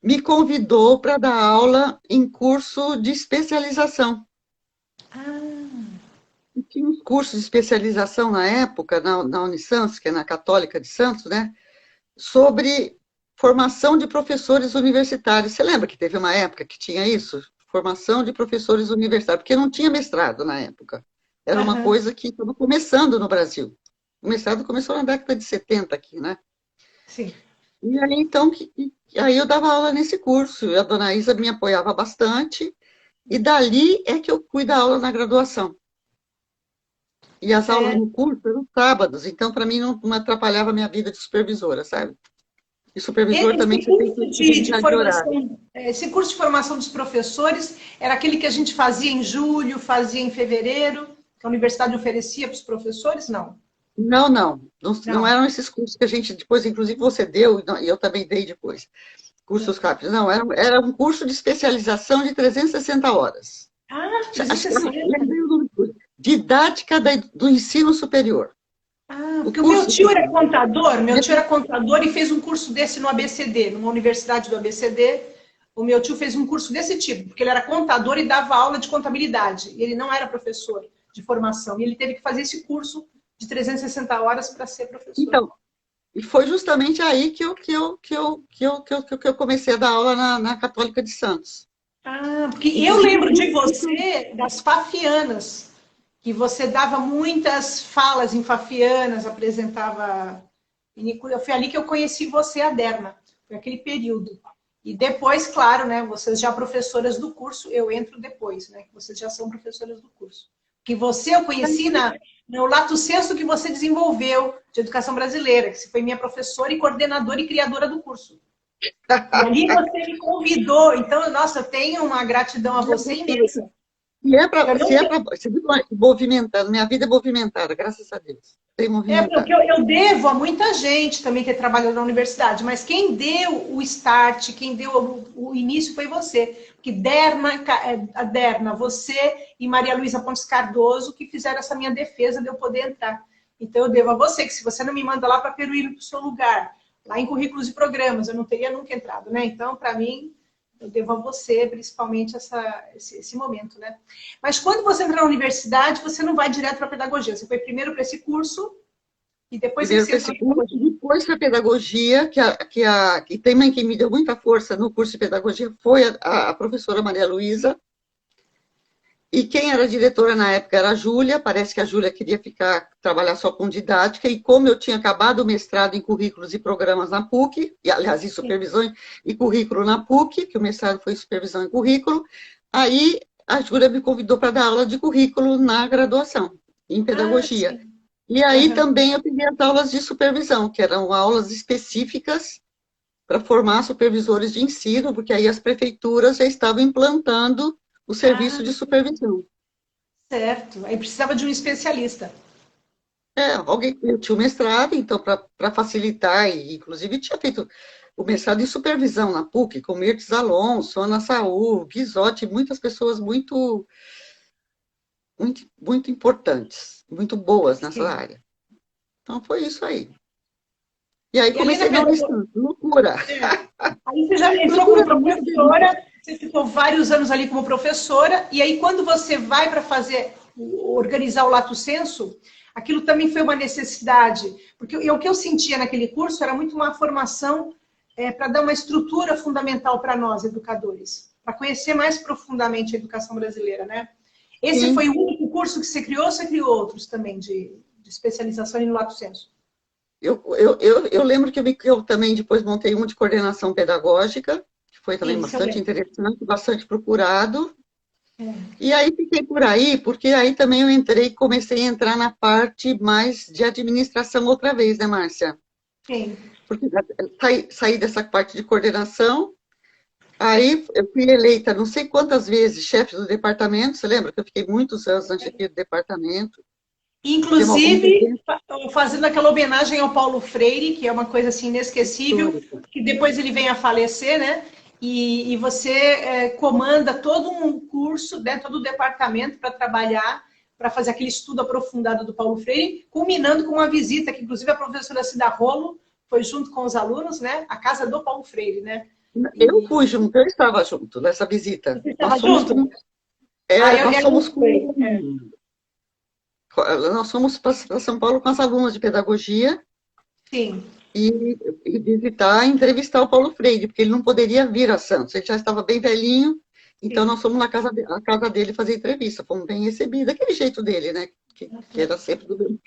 me convidou para dar aula em curso de especialização. Ah, E tinha uns cursos de especialização na época, na Unisantos, que é na Católica de Santos, né? Sobre formação de professores universitários. Você lembra que teve uma época que tinha isso? Formação de professores universitários, porque não tinha mestrado na época. Era uma aham, coisa que estava começando no Brasil. O mestrado começou na década de 70 aqui, né? sim. E aí, então, aí eu dava aula nesse curso, e a dona Isa me apoiava bastante, e dali é que eu fui dar aula na graduação. E as aulas Certo. no curso eram sábados, então para mim não atrapalhava a minha vida de supervisora, sabe? E supervisor também Esse você tem curso de flexibilidade de horário. formação, esse curso de formação dos professores era aquele que a gente fazia em julho, fazia em fevereiro, que a universidade oferecia para os professores? Não. Não, não, não Não. eram esses cursos que a gente depois, inclusive você deu, e eu também dei depois, cursos rápidos. Não, era um curso de especialização de 360 horas. Ah, Acho que eu 360. lembrei o nome do curso. Didática do ensino superior. Ah, O porque o meu curso tio se era chama. contador, meu tio era contador e fez um curso desse no ABCD, numa universidade do ABCD. O meu tio fez um curso desse tipo, porque ele era contador e dava aula de contabilidade. E ele não era professor de formação. E ele teve que fazer esse curso de 360 horas para ser professor. Então, e foi justamente aí que eu comecei a dar aula na Católica de Santos. Ah, porque eu Inclusive, lembro de você das Fafianas, que você dava muitas falas em Fafianas, apresentava. Foi ali que eu conheci você, a Derna, foi aquele período. E depois, claro, né, vocês já professoras do curso, eu entro depois, né, que vocês já são professoras do curso. Que você eu conheci no Lato Senso que você desenvolveu de educação brasileira, que você foi minha professora e coordenadora e criadora do curso. E ali você me convidou, então, nossa, eu tenho uma gratidão a você imensa. Eu se não é para, você viu, movimentando, minha vida é movimentada, graças a Deus. Tem porque movimentado. eu devo a muita gente também ter trabalhado na universidade, mas quem deu o start, quem deu o início foi você. Que a Derna, você e Maria Luísa Pontes Cardoso que fizeram essa minha defesa de eu poder entrar. Então eu devo a você, que se você não me manda lá para Peruíbe para o seu lugar, lá em currículos e programas, eu não teria nunca entrado, né? Então, para mim, eu devo a você, principalmente, esse momento, né? Mas quando você entra na universidade, você não vai direto para a pedagogia. Você foi primeiro para esse curso e depois Primeiro você para entrou esse em curso, pedagogia. depois para pedagogia, que também quem me deu muita força no curso de pedagogia foi a professora Maria Luísa. E quem era diretora na época era a Júlia, parece que a Júlia queria trabalhar só com didática, e como eu tinha acabado o mestrado em currículos e programas na PUC, e, aliás, em Sim. supervisão e currículo na PUC, que o mestrado foi supervisão e currículo, aí a Júlia me convidou para dar aula de currículo na graduação, em Ah, pedagogia. sim. E aí Uhum. também eu peguei as aulas de supervisão, que eram aulas específicas para formar supervisores de ensino, porque aí as prefeituras já estavam implantando o Ah, serviço de supervisão. certo. Aí precisava de um especialista. Alguém que tinha o mestrado, então, para facilitar, e inclusive tinha feito o mestrado em supervisão na PUC, com Mirtes Alonso, Ana Saúl, Guizotti, muitas pessoas muito importantes, muito boas nessa Sim. área. Então, foi isso aí. E aí E ali na comecei na pedagogia, Unicamp, loucura. aí você já entrou como Loucura muito delícia. professora, você ficou vários anos ali como professora, e aí quando você vai para fazer, organizar o Lato Senso, aquilo também foi uma necessidade, porque o que eu sentia naquele curso era muito uma formação para dar uma estrutura fundamental para nós, educadores, para conhecer mais profundamente a educação brasileira, né? Esse Sim. foi o único curso que você criou ou você criou outros também de especialização no Lato Senso? Eu lembro que eu também depois montei um de coordenação pedagógica, que foi também Isso eu bastante lembro. interessante, bastante procurado. É. E aí fiquei por aí, porque aí também eu entrei, comecei a entrar na parte mais de administração outra vez, né, Márcia? Sim. Porque saí dessa parte de coordenação, aí eu fui eleita não sei quantas vezes chefe do departamento, você lembra que eu fiquei muitos anos na chefia do departamento, fizemos alguns Inclusive, eventos fazendo aquela homenagem ao Paulo Freire, que é uma coisa assim inesquecível, históricos. que depois ele vem a falecer, né? E você comanda todo um curso, né, todo o departamento para trabalhar, para fazer aquele estudo aprofundado do Paulo Freire, culminando com uma visita que, inclusive, a professora Cida Rolo foi junto com os alunos, né? A casa do Paulo Freire, né? Eu E fui junto, eu estava junto nessa visita. você estava junto? Ah, Nós eu não fomos fui. nós fomos para São Paulo com as alunas de pedagogia Sim. e visitar, entrevistar o Paulo Freire, porque ele não poderia vir a Santos, ele já estava bem velhinho, então Sim. nós fomos na a casa dele fazer entrevista, fomos bem recebidos, aquele jeito dele, né? Que era sempre do mesmo.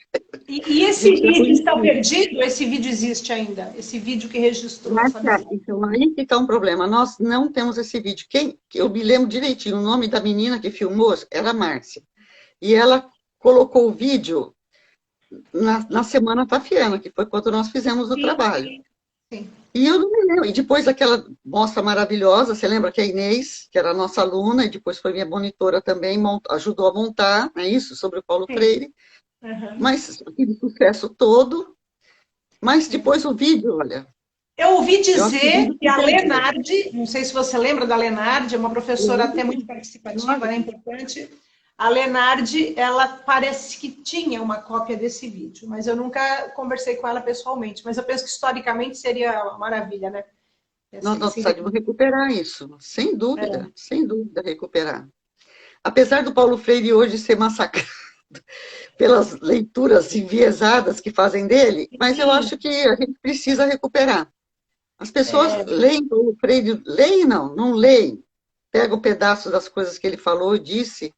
E A esse gente já vídeo está conhecia. perdido? Esse vídeo existe ainda? Esse vídeo que registrou Mas, essa cara, visita? então, aí que está um problema. Nós não temos esse vídeo. Eu me lembro direitinho, o nome da menina que filmou era Márcia. E ela colocou o vídeo na Semana Tafiana, que foi quando nós fizemos o Sim, trabalho. sim, sim. E eu não me lembro. E depois daquela mostra maravilhosa, você lembra que a Inês, que era a nossa aluna, e depois foi minha monitora também, ajudou a montar, é isso, sobre o Paulo Sim. Freire. Uhum. Mas aquele sucesso todo. Mas depois o vídeo, olha, Eu ouvi eu acho que o dizer vídeo que se a perdeu. Lenardi, não sei se você lembra da Lenardi, é uma professora até muito Lembro, participativa, né, lógico. importante. A Lenardi, ela parece que tinha uma cópia desse vídeo, mas eu nunca conversei com ela pessoalmente. Mas eu penso que historicamente seria uma maravilha, né? Nós Seria... precisamos recuperar isso, sem dúvida recuperar. Apesar do Paulo Freire hoje ser massacrado pelas leituras enviesadas que fazem dele, mas eu Sim, acho que a gente precisa recuperar. As pessoas leem Paulo Freire, leem não leem, pegam um pedaço das coisas que ele falou e disse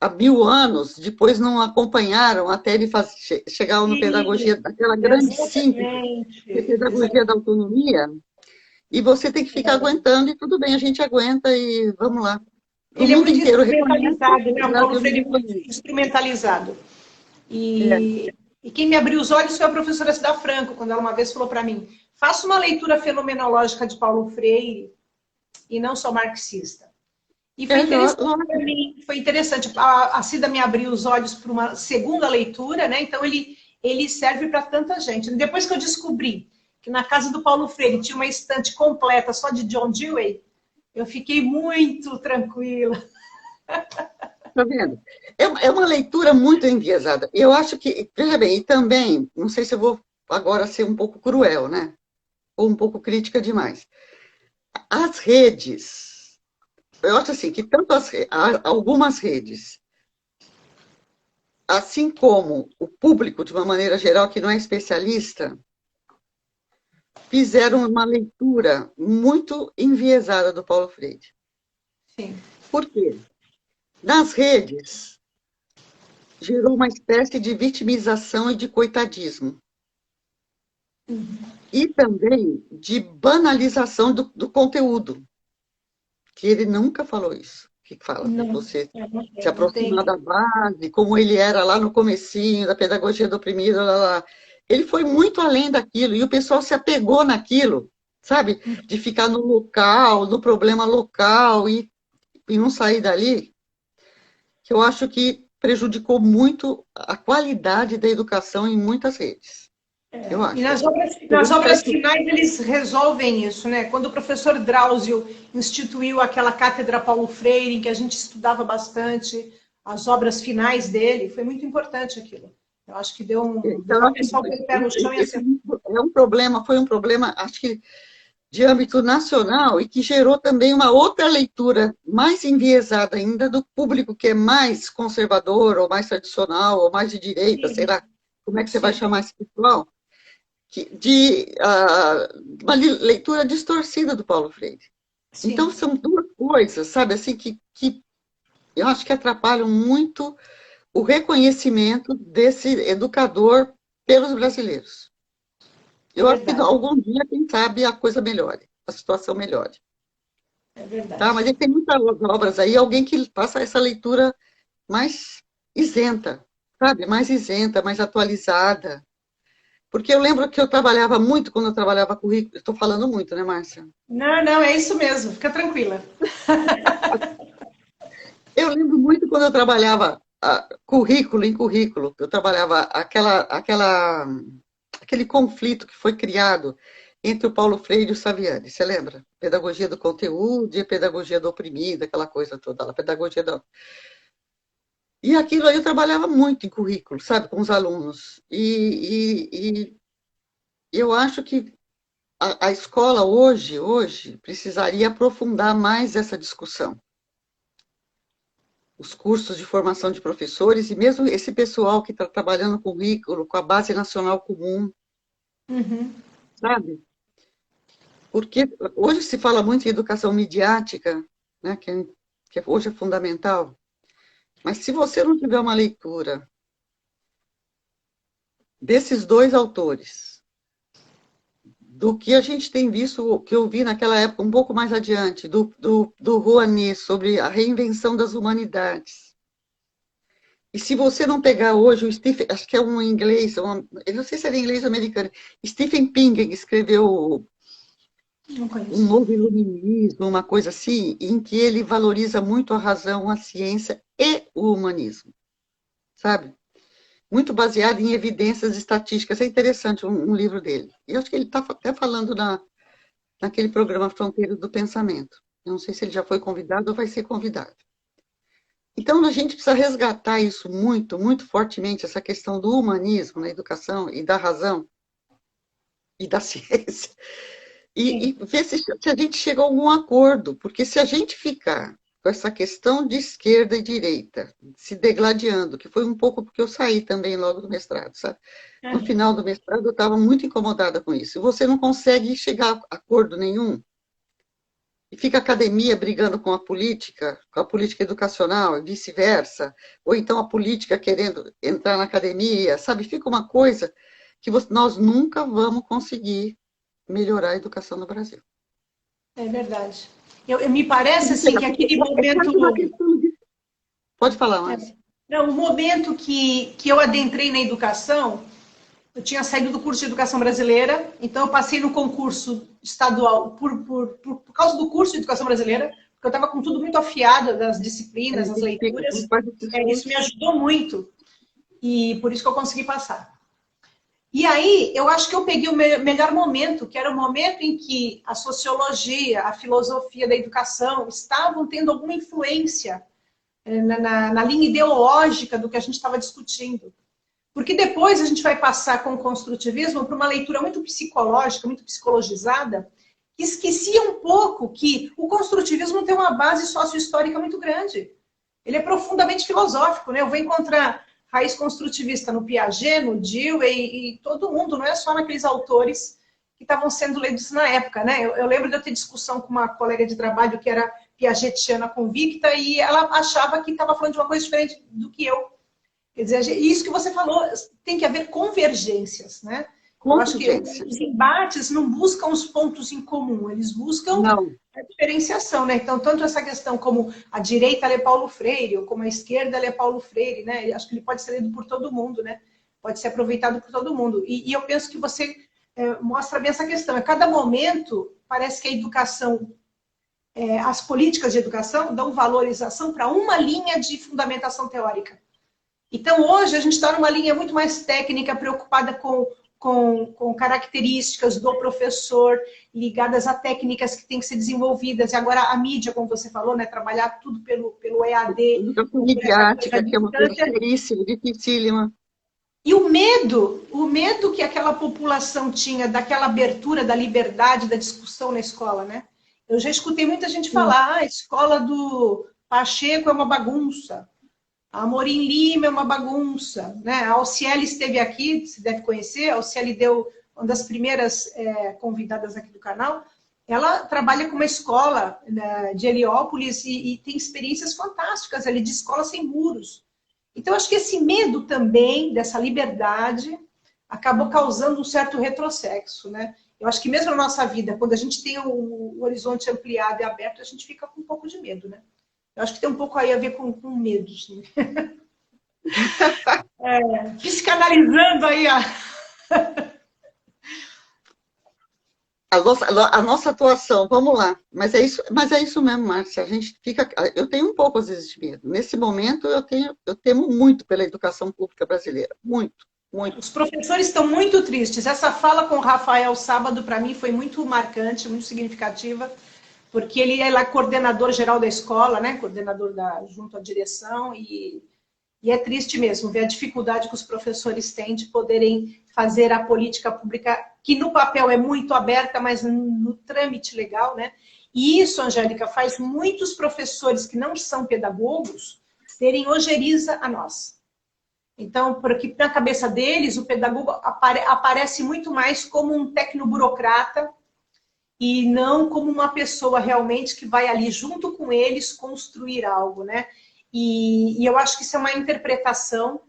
há 1000 anos, depois não acompanharam até ele chegar no sim, pedagogia, daquela grande síntese, exatamente. que é pedagogia da autonomia, e você tem que ficar aguentando, e tudo bem, a gente aguenta e vamos lá. O Ele é mundo muito inteiro reconhece, instrumentalizado, né? o O Paulo Brasil não Freire é muito reconhece. instrumentalizado. É, E quem me abriu os olhos foi a professora Cida Franco, quando ela uma vez falou para mim: faça uma leitura fenomenológica de Paulo Freire e não só marxista. E foi interessante para lógico. mim, foi interessante. A Cida me abriu os olhos para uma segunda leitura, né? Então ele serve para tanta gente. Depois que eu descobri que na casa do Paulo Freire tinha uma estante completa só de John Dewey, eu fiquei muito tranquila. Tá vendo? É uma leitura muito enviesada. Eu acho que, veja bem, e também, não sei se eu vou agora ser um pouco cruel, né? Ou um pouco crítica demais. As redes, eu acho assim, que tanto algumas redes, assim como o público, de uma maneira geral, que não é especialista, fizeram uma leitura muito enviesada do Paulo Freire. Sim. Por quê? Nas redes, gerou uma espécie de vitimização e de coitadismo. E também de banalização do conteúdo, que ele nunca falou isso. Que fala de Não, você se não aproximar tem. da base, como ele era lá no comecinho, da pedagogia do oprimido, lá, lá. Ele foi muito além daquilo, e o pessoal se apegou naquilo, sabe? De ficar no local, no problema local, e não sair dali, que eu acho que prejudicou muito a qualidade da educação em muitas redes. Eu E acho. nas Não sei obras se finais eles resolvem isso, né? Quando o professor Drauzio instituiu aquela cátedra Paulo Freire, em que a gente estudava bastante as obras finais dele, foi muito importante aquilo. Eu acho que deu então, uma pessoa com o pé no chão e esse assim. é um problema, foi um problema, acho que de âmbito nacional e que gerou também uma outra leitura mais enviesada ainda do público que é mais conservador ou mais tradicional ou mais de direita, sei Sim, lá, como é que você vai sim, chamar esse pessoal, de uma leitura distorcida do Paulo Freire. Então sim. são duas coisas, sabe, assim que eu acho que atrapalham muito o reconhecimento desse educador pelos brasileiros. Eu acho que algum dia, quem sabe, a coisa melhore, a situação melhore. É verdade. Tá? Mas tem muitas obras aí, alguém que faça essa leitura mais isenta, sabe? Mais isenta, mais atualizada. Porque eu lembro que eu trabalhava muito quando eu trabalhava currículo. Estou falando muito, né, Márcia? Não, não, é isso mesmo. Fica tranquila. Eu lembro muito quando eu trabalhava currículo em currículo. Eu trabalhava aquele conflito que foi criado entre o Paulo Freire e o Saviani. Você lembra? Pedagogia do conteúdo e a pedagogia do oprimido, aquela coisa toda, a pedagogia do... E aquilo aí eu trabalhava muito em currículo, sabe, com os alunos. E eu acho que a escola hoje precisaria aprofundar mais essa discussão. Os cursos de formação de professores e mesmo esse pessoal que está trabalhando com currículo, com a base nacional comum, sabe? Porque hoje se fala muito em educação midiática, né, que hoje é fundamental, mas se você não tiver uma leitura desses dois autores, do que a gente tem visto, que eu vi naquela época, um pouco mais adiante, do Rouanet, sobre a reinvenção das humanidades. E se você não pegar hoje o Stephen, acho que é um inglês, eu não sei se era inglês ou americano, Stephen Ping escreveu um novo iluminismo, uma coisa assim, em que ele valoriza muito a razão, a ciência e o humanismo, sabe? Muito baseado em evidências estatísticas. É interessante um livro dele. E eu acho que ele está até falando naquele programa Fronteiras do Pensamento. Eu não sei se ele já foi convidado ou vai ser convidado. Então, a gente precisa resgatar isso muito, muito fortemente, essa questão do humanismo na educação e da razão e da ciência. E ver se a gente chega a algum acordo, porque se a gente ficar com essa questão de esquerda e direita se degladiando, que foi um pouco porque eu saí também logo do mestrado, sabe? No final do mestrado eu estava muito incomodada com isso. Você não consegue chegar a acordo nenhum, e fica a academia brigando com a política educacional e vice-versa, ou então a política querendo entrar na academia, sabe? Fica uma coisa que nós nunca vamos conseguir melhorar a educação no Brasil. É verdade. Me parece assim que aquele momento... Pode falar, Márcia. Não, o momento que eu adentrei na educação, eu tinha saído do curso de Educação Brasileira, então eu passei no concurso estadual por causa do curso de Educação Brasileira, porque eu estava com tudo muito afiado das disciplinas, das leituras. Isso me ajudou muito e por isso que eu consegui passar. E aí, eu acho que eu peguei o melhor momento, que era o momento em que a sociologia, a filosofia da educação estavam tendo alguma influência na linha ideológica do que a gente estava discutindo. Porque depois a gente vai passar com o construtivismo para uma leitura muito psicológica, muito psicologizada, que esquecia um pouco que o construtivismo tem uma base sociohistórica muito grande. Ele é profundamente filosófico, né? Eu vou encontrar raiz construtivista no Piaget, no Dewey e todo mundo, não é só naqueles autores que estavam sendo lidos na época, né? Eu lembro de eu ter discussão com uma colega de trabalho que era piagetiana convicta e ela achava que estava falando de uma coisa diferente do que eu. Quer dizer, isso que você falou, tem que haver convergências, né? Eu acho que os embates não buscam os pontos em comum, eles buscam a diferenciação, né? Então, tanto essa questão como a direita lê Paulo Freire, ou como a esquerda lê Paulo Freire, né? Eu acho que ele pode ser lido por todo mundo, né? Pode ser aproveitado por todo mundo. E eu penso que você mostra bem essa questão. A cada momento, parece que a educação, as políticas de educação dão valorização para uma linha de fundamentação teórica. Então, hoje, a gente está numa linha muito mais técnica, preocupada com características do professor, ligadas a técnicas que têm que ser desenvolvidas. E agora a mídia, como você falou, né, trabalhar tudo pelo EAD. Educação midiática, que é uma coisa seríssima, dificílima. E o medo que aquela população tinha daquela abertura, da liberdade, da discussão na escola, né? Eu já escutei muita gente falar, a escola do Pacheco é uma bagunça. A Amorim Lima é uma bagunça, né? A Alciele esteve aqui, você deve conhecer, a Alciele deu uma das primeiras convidadas aqui do canal. Ela trabalha com uma escola, né, de Heliópolis e tem experiências fantásticas ali, de escola sem muros. Então, acho que esse medo também, dessa liberdade, acabou causando um certo retrocesso, né? Eu acho que mesmo na nossa vida, quando a gente tem o horizonte ampliado e aberto, a gente fica com um pouco de medo, né? Eu acho que tem um pouco aí a ver com medos, né? Psicanalizando aí a... A nossa atuação, vamos lá. Mas é isso mesmo, Márcia. A gente fica. Eu tenho um pouco, às vezes, de medo. Nesse momento, eu temo muito pela educação pública brasileira. Muito, muito. Os professores estão muito tristes. Essa fala com o Rafael sábado, para mim, foi muito marcante, muito significativa, porque ele é lá coordenador geral da escola, né? Coordenador junto à direção, e é triste mesmo ver a dificuldade que os professores têm de poderem fazer a política pública, que no papel é muito aberta, mas no trâmite legal, né? E isso, Angélica, faz muitos professores que não são pedagogos terem ojeriza a nós. Então, porque na cabeça deles, o pedagogo aparece muito mais como um tecnoburocrata e não como uma pessoa realmente que vai ali junto com eles construir algo, né? E eu acho que isso é uma interpretação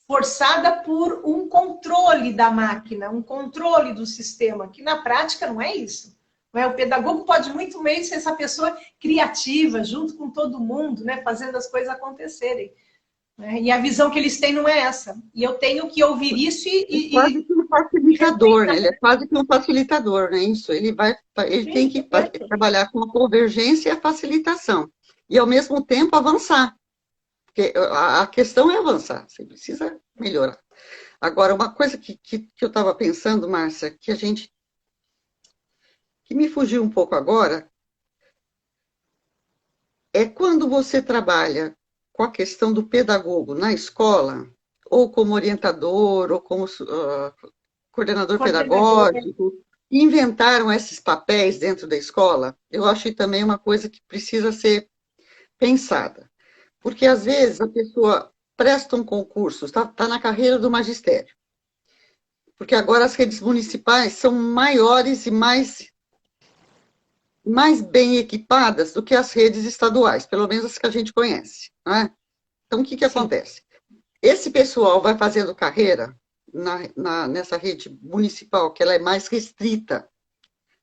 forçada por um controle da máquina, um controle do sistema, que na prática não é isso. Não é? O pedagogo pode muito bem ser essa pessoa criativa, junto com todo mundo, né? Fazendo as coisas acontecerem. Né? E a visão que eles têm não é essa. E eu tenho que ouvir isso Quase que um facilitador, né? Ele é quase que um facilitador, né? Isso. Ele tem que trabalhar com a convergência e a facilitação. E, ao mesmo tempo, avançar. Porque a questão é avançar, você precisa melhorar. Agora, uma coisa que eu estava pensando, Márcia, que me fugiu um pouco agora, é quando você trabalha com a questão do pedagogo na escola, ou como orientador, ou como coordenador pedagógico, inventaram esses papéis dentro da escola, eu acho também uma coisa que precisa ser pensada. Porque, às vezes, a pessoa presta um concurso, está na carreira do magistério. Porque agora as redes municipais são maiores e mais bem equipadas do que as redes estaduais, pelo menos as que a gente conhece. Não é? Então, o que acontece? Esse pessoal vai fazendo carreira nessa rede municipal, que ela é mais restrita,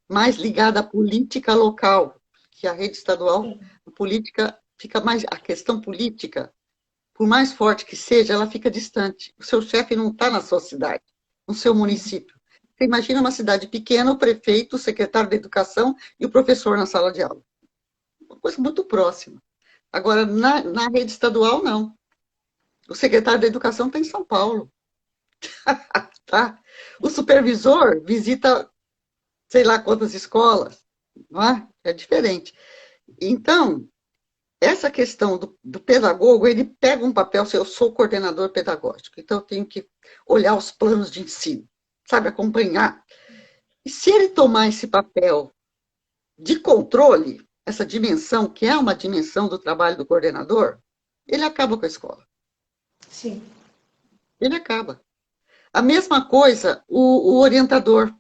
mais ligada à política local, que a rede estadual, a política fica mais... A questão política, por mais forte que seja, ela fica distante. O seu chefe não está na sua cidade, no seu município. Você imagina uma cidade pequena, o prefeito, o secretário de educação e o professor na sala de aula. Uma coisa muito próxima. Agora, na rede estadual, não. O secretário de educação está em São Paulo. Tá? O supervisor visita, sei lá quantas escolas. Não é? É diferente. Então, essa questão do pedagogo, ele pega um papel, se eu sou coordenador pedagógico, então eu tenho que olhar os planos de ensino, sabe, acompanhar. E se ele tomar esse papel de controle, essa dimensão, que é uma dimensão do trabalho do coordenador, ele acaba com a escola. Sim. Ele acaba. A mesma coisa o orientador,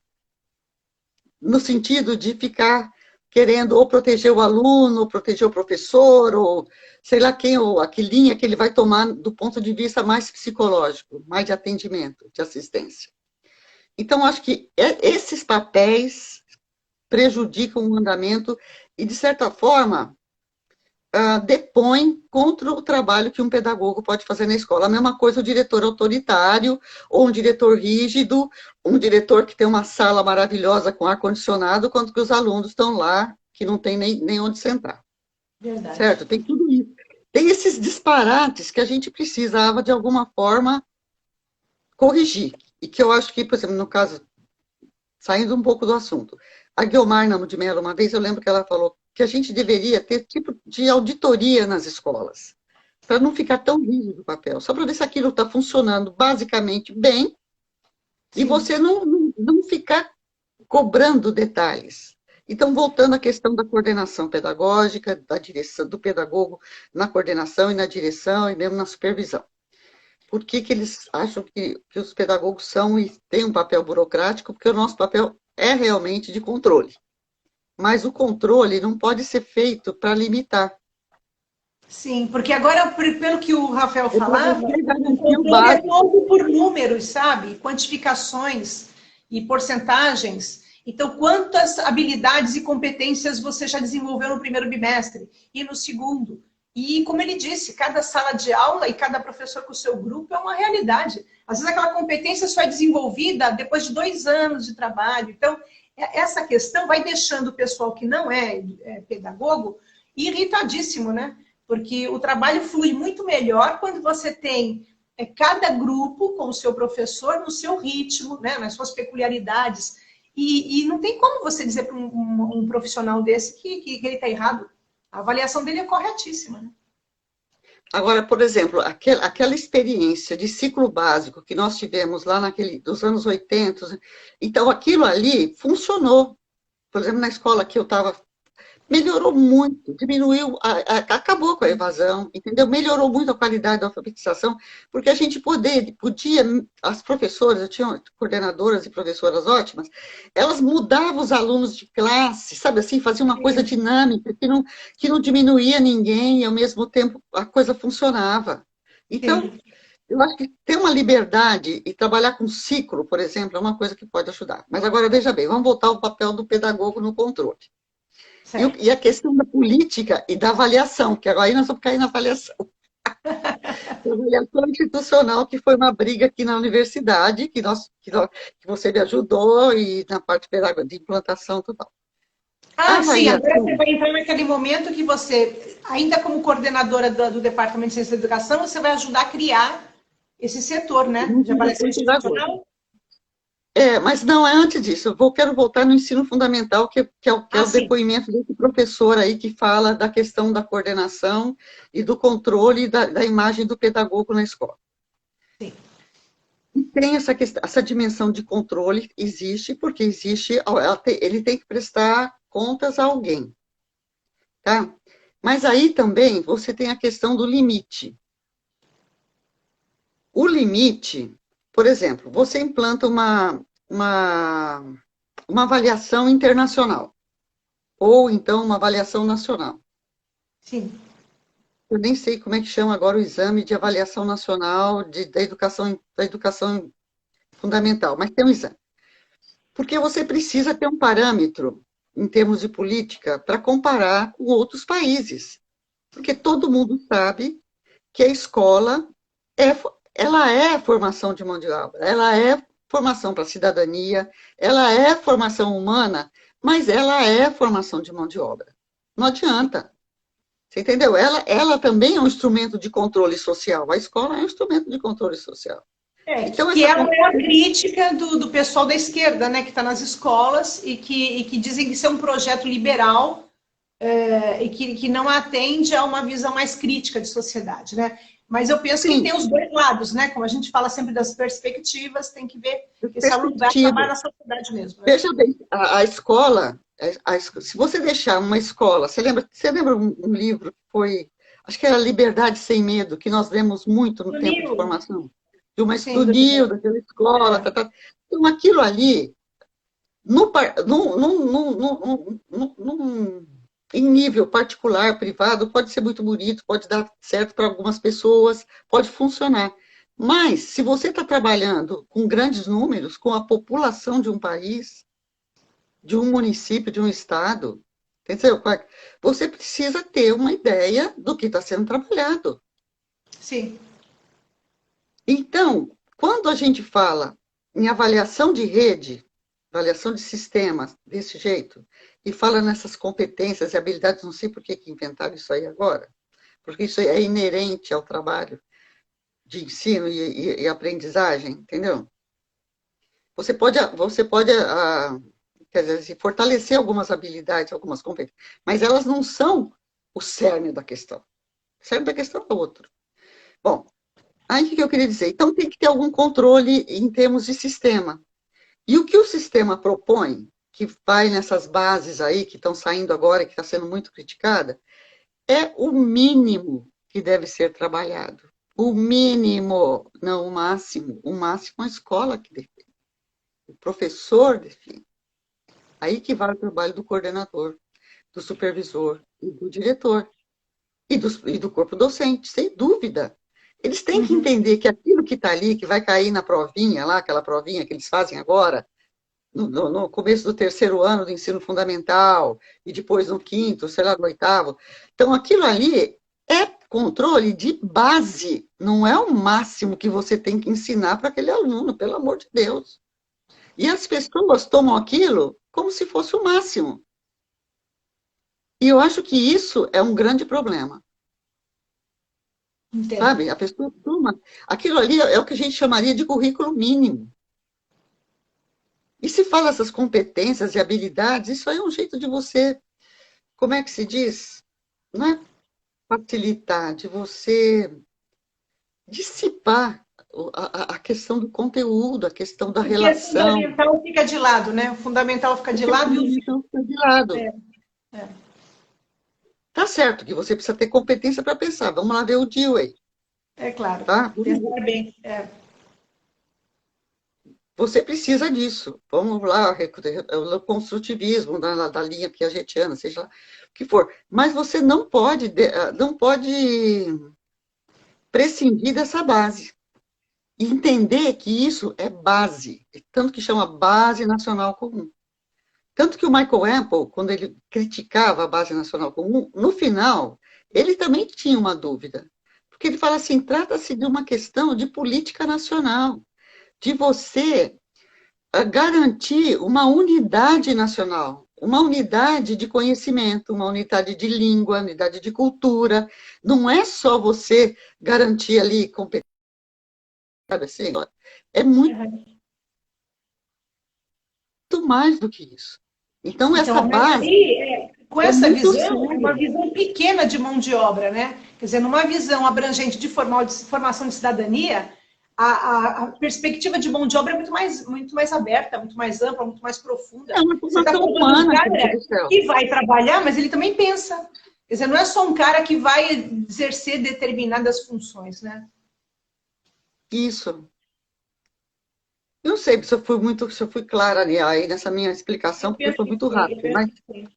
no sentido de ficar querendo ou proteger o aluno, ou proteger o professor, ou sei lá quem, ou a que linha que ele vai tomar do ponto de vista mais psicológico, mais de atendimento, de assistência. Então, acho que esses papéis prejudicam o andamento e, de certa forma, depõem contra o trabalho que um pedagogo pode fazer na escola. A mesma coisa o diretor autoritário, ou um diretor rígido, um diretor que tem uma sala maravilhosa com ar-condicionado, quando que os alunos estão lá, que não tem nem onde sentar. Verdade. Certo? Tem tudo isso. Tem esses disparates que a gente precisava, de alguma forma, corrigir. E que eu acho que, por exemplo, no caso, saindo um pouco do assunto, a Guiomar Namo de Mello, uma vez eu lembro que ela falou que a gente deveria ter tipo de auditoria nas escolas, para não ficar tão rígido o papel, só para ver se aquilo está funcionando basicamente bem. Sim. E você não ficar cobrando detalhes. Então, voltando à questão da coordenação pedagógica, da direção do pedagogo na coordenação e na direção e mesmo na supervisão. Por que eles acham que os pedagogos são e têm um papel burocrático? Porque o nosso papel é realmente de controle. Mas o controle não pode ser feito para limitar. Sim, porque agora, pelo que o Rafael É para falava, você o garantir o controle é básico. todo por números, sabe? Quantificações e porcentagens. Então, quantas habilidades e competências você já desenvolveu no primeiro bimestre e no segundo? E, como ele disse, cada sala de aula e cada professor com o seu grupo é uma realidade. Às vezes, aquela competência só é desenvolvida depois de 2 anos de trabalho. Então, essa questão vai deixando o pessoal que não é pedagogo irritadíssimo, né? Porque o trabalho flui muito melhor quando você tem cada grupo com o seu professor no seu ritmo, né, nas suas peculiaridades. E não tem como você dizer para um profissional desse que ele está errado. A avaliação dele é corretíssima. Né? Agora, por exemplo, aquela experiência de ciclo básico que nós tivemos lá dos anos 80, então aquilo ali funcionou. Por exemplo, na escola que eu estava, melhorou muito, diminuiu, acabou com a evasão, entendeu? Melhorou muito a qualidade da alfabetização, porque a gente podia, as professoras, eu tinha coordenadoras e professoras ótimas, elas mudavam os alunos de classe, sabe assim, faziam uma coisa Sim, dinâmica, que não diminuía ninguém, e ao mesmo tempo a coisa funcionava. Então, sim, eu acho que ter uma liberdade e trabalhar com ciclo, por exemplo, é uma coisa que pode ajudar. Mas agora, veja bem, vamos voltar ao papel do pedagogo no controle. E certo. a questão da política e da avaliação, que agora aí nós vamos cair na avaliação. A avaliação institucional, que foi uma briga aqui na universidade, que você me ajudou, e na parte pedagógica, de implantação total. A Ah, sim, agora você avaliação, vai entrar naquele momento que você, ainda como coordenadora do Departamento de Ciência da Educação, você vai ajudar a criar esse setor, né, não de avaliação tem pedagogo. institucional. Mas não, é antes disso. Quero voltar no ensino fundamental, que é o Ah, sim, depoimento desse professor aí que fala da questão da coordenação e do controle da imagem do pedagogo na escola. sim. E tem essa dimensão de controle, existe, porque existe, ele tem que prestar contas a alguém, tá? Mas aí também você tem a questão do limite. O limite, por exemplo, você implanta uma, uma avaliação internacional, ou então uma avaliação nacional. Sim. Eu nem sei como é que chama agora o exame de avaliação nacional da educação fundamental, mas tem um exame. Porque você precisa ter um parâmetro, em termos de política, para comparar com outros países. Porque todo mundo sabe que a escola é, ela é formação de mão de obra, ela é formação para a cidadania, ela é formação humana, mas ela é formação de mão de obra. Não adianta. Você entendeu? Ela também é um instrumento de controle social. A escola é um instrumento de controle social. Então, Que é a maior crítica do pessoal da esquerda, né, que está nas escolas e que dizem que isso é um projeto liberal e que não atende a uma visão mais crítica de sociedade, né? Mas eu penso que tem sim, os dois lados, né? Como a gente fala sempre das perspectivas, tem que ver que esse aluno vai acabar perspectiva. na sociedade mesmo, né? Veja bem, a escola, se você deixar uma escola, você lembra um livro que foi, acho que era Liberdade Sem Medo, que nós lemos muito no Do tempo de Nilo, formação, sim, do do Nil, Nilo. daquela escola, É, tá, tá. Então, aquilo ali, no, par- em nível particular, privado, pode ser muito bonito, pode dar certo para algumas pessoas, pode funcionar. Mas, se você está trabalhando com grandes números, com a população de um país, de um município, de um estado, entendeu? Você precisa ter uma ideia do que está sendo trabalhado. sim, Então, quando a gente fala em avaliação de rede, avaliação de sistemas desse jeito, e fala nessas competências e habilidades, não sei por que inventaram isso aí agora, porque isso é inerente ao trabalho de ensino e aprendizagem, entendeu? Você pode, quer dizer, assim, fortalecer algumas habilidades, algumas competências, mas elas não são o cerne da questão. O cerne da questão é outro. Bom, aí o que eu queria dizer? Então tem que ter algum controle em termos de sistema. E o que o sistema propõe, que vai nessas bases aí, que estão saindo agora, que está sendo muito criticada, é o mínimo que deve ser trabalhado. O mínimo, não o máximo. O máximo é a escola que define. O professor define. Aí que vai o trabalho do coordenador, do supervisor e do diretor. e do corpo docente, sem dúvida. Eles têm que entender que aquilo que está ali, que vai cair na provinha lá, aquela provinha que eles fazem agora, no começo do terceiro ano do ensino fundamental, e depois no quinto, sei lá, no oitavo. Então, aquilo ali é controle de base, não é o máximo que você tem que ensinar para aquele aluno, pelo amor de Deus. E as pessoas tomam aquilo como se fosse o máximo. E eu acho que isso é um grande problema. Entendo. Sabe? A pessoa toma. Aquilo ali é o que a gente chamaria de currículo mínimo. E se fala essas competências e habilidades, isso aí é um jeito de você, como é que se diz? Não é facilitar, de você dissipar a questão do conteúdo, a questão da Porque o relação. fundamental fica de lado, né? O fundamental fica de Porque o lado e o... fundamental fica de lado. É, é. Tá certo que você precisa ter competência para pensar. Vamos lá ver o Dewey, É claro, tá? pensar bem. É. Você precisa disso. Vamos lá, o construtivismo da linha piagetiana, seja lá o que for. Mas você não pode prescindir dessa base. E entender que isso é base, tanto que chama base nacional comum. Tanto que o Michael Apple, quando ele criticava a base nacional comum, no final, ele também tinha uma dúvida. Porque ele fala assim, trata-se de uma questão de política nacional, de você garantir uma unidade nacional, uma unidade de conhecimento, uma unidade de língua, unidade de cultura. Não é só você garantir ali competência, sabe assim? É muito mais do que isso. Então, essa Então, mas base aí, com é essa muito visão, é uma séria. visão pequena de mão de obra, né? Quer dizer, numa visão abrangente de formação de cidadania, a perspectiva de mão de obra é muito mais aberta, muito mais ampla, muito mais profunda. É uma Você está formação formando um humana, querido cara do céu. que vai trabalhar, mas ele também pensa. Quer dizer, não é só um cara que vai exercer determinadas funções, né? Isso. Eu não sei se eu fui clara aí nessa minha explicação, Eu porque penso foi que muito sim, eu rápido, penso que sim.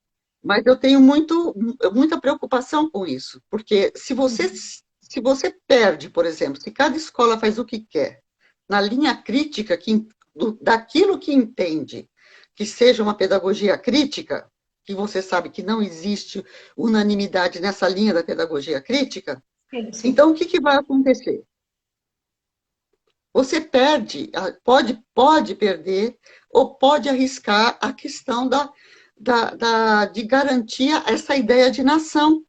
mas eu tenho muita preocupação com isso, porque se você perde, por exemplo, se cada escola faz o que quer, na linha crítica daquilo que entende, que seja uma pedagogia crítica, que você sabe que não existe unanimidade nessa linha da pedagogia crítica, Sim, sim. então o que vai acontecer? Você perde, pode perder, ou pode arriscar a questão de garantir essa ideia de nação,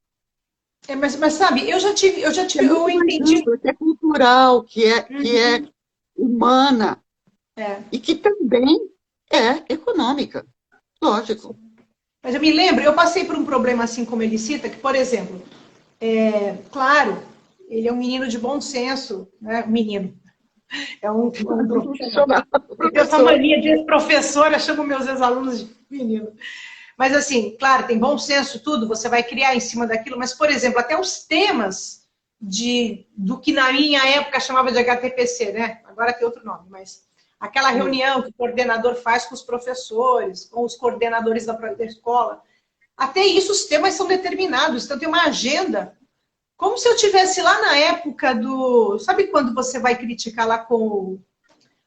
Mas sabe, que é eu muito mais entendi. ampla, que é cultural, que é Uhum. humana, É. e que também é econômica, lógico. Mas eu me lembro, eu passei por um problema assim como ele cita, que, por exemplo, claro, ele é um menino de bom senso, né? Menino, é um profissional. Profissional, Eu tenho essa professor. mania de ex-professora, chamo meus ex-alunos de menino. Mas assim, claro, tem bom senso, tudo, você vai criar em cima daquilo, mas, por exemplo, até os temas do que na minha época chamava de HTPC, né? Agora tem outro nome, mas aquela reunião que o coordenador faz com os professores, com os coordenadores da escola, até isso os temas são determinados, então tem uma agenda, como se eu tivesse lá na época do... Sabe quando você vai criticar lá com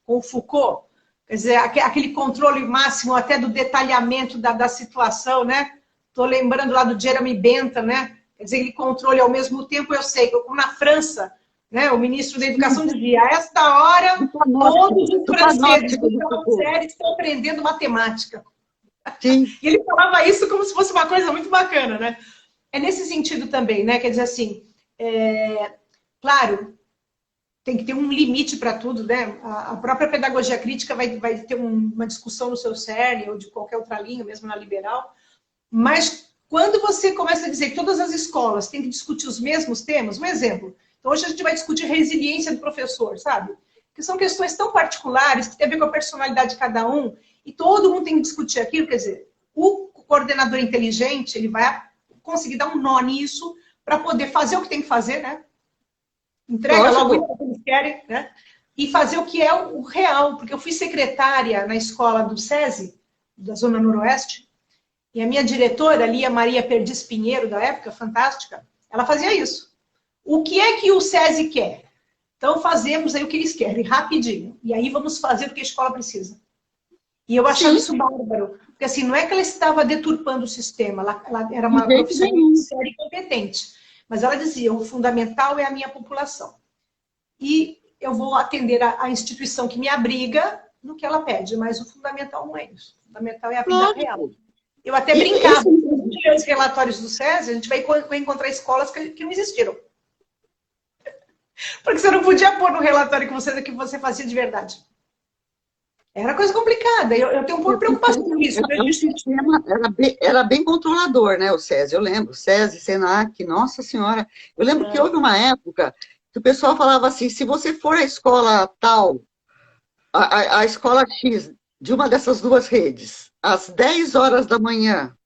o Foucault? Quer dizer, aquele controle máximo até do detalhamento da situação, né? Estou lembrando lá do Jeremy Bentham, né? Quer dizer, aquele controle ao mesmo tempo, eu sei, como na França, né? O ministro da Educação dizia, a esta hora, todos os Do franceses panóptico do do oitavo Foucault. série estão aprendendo matemática. Sim, E ele falava isso como se fosse uma coisa muito bacana, né? É nesse sentido também, né? Quer dizer assim, claro, tem que ter um limite para tudo, né? A própria pedagogia crítica vai ter uma discussão no seu CERN ou de qualquer outra linha, mesmo na liberal, mas quando você começa a dizer que todas as escolas têm que discutir os mesmos temas, um exemplo, então hoje a gente vai discutir resiliência do professor, sabe? Que são questões tão particulares, que tem a ver com a personalidade de cada um, e todo mundo tem que discutir aquilo, quer dizer, o coordenador inteligente, ele vai conseguir dar um nó nisso para poder fazer o que tem que fazer, né? Entrega logo lógico. isso que eles querem, né? E fazer o que é o real, porque eu fui secretária na escola do SESI, da Zona Noroeste, e a minha diretora, ali, a Maria Perdiz Pinheiro, da época, fantástica, Ela fazia isso. O que é que o SESI quer? Então fazemos aí o que eles querem, rapidinho. E aí vamos fazer o que a escola precisa. E eu achava Sim, isso bárbaro. Porque assim, não é que ela estava deturpando o sistema, ela era de uma jeito profissional nenhum. séria e competente. Mas ela dizia, o fundamental é a minha população. E eu vou atender a instituição que me abriga no que ela pede, mas o fundamental não é isso. O fundamental é a vida real. Lógico. Eu até E brincava, esse, se a gente ler os relatórios do SESI, a gente vai encontrar escolas que não existiram. Porque você não podia pôr no relatório que você fazia de verdade. Era coisa complicada. Eu tenho um pouco de o preocupação SESI com isso. é um sistema, era bem controlador, né? O SESI, eu lembro, SESI, SENAC, nossa senhora. Eu lembro que houve uma época que o pessoal falava assim, se você for à escola tal, a escola X, de uma dessas duas redes, às 10 horas da manhã,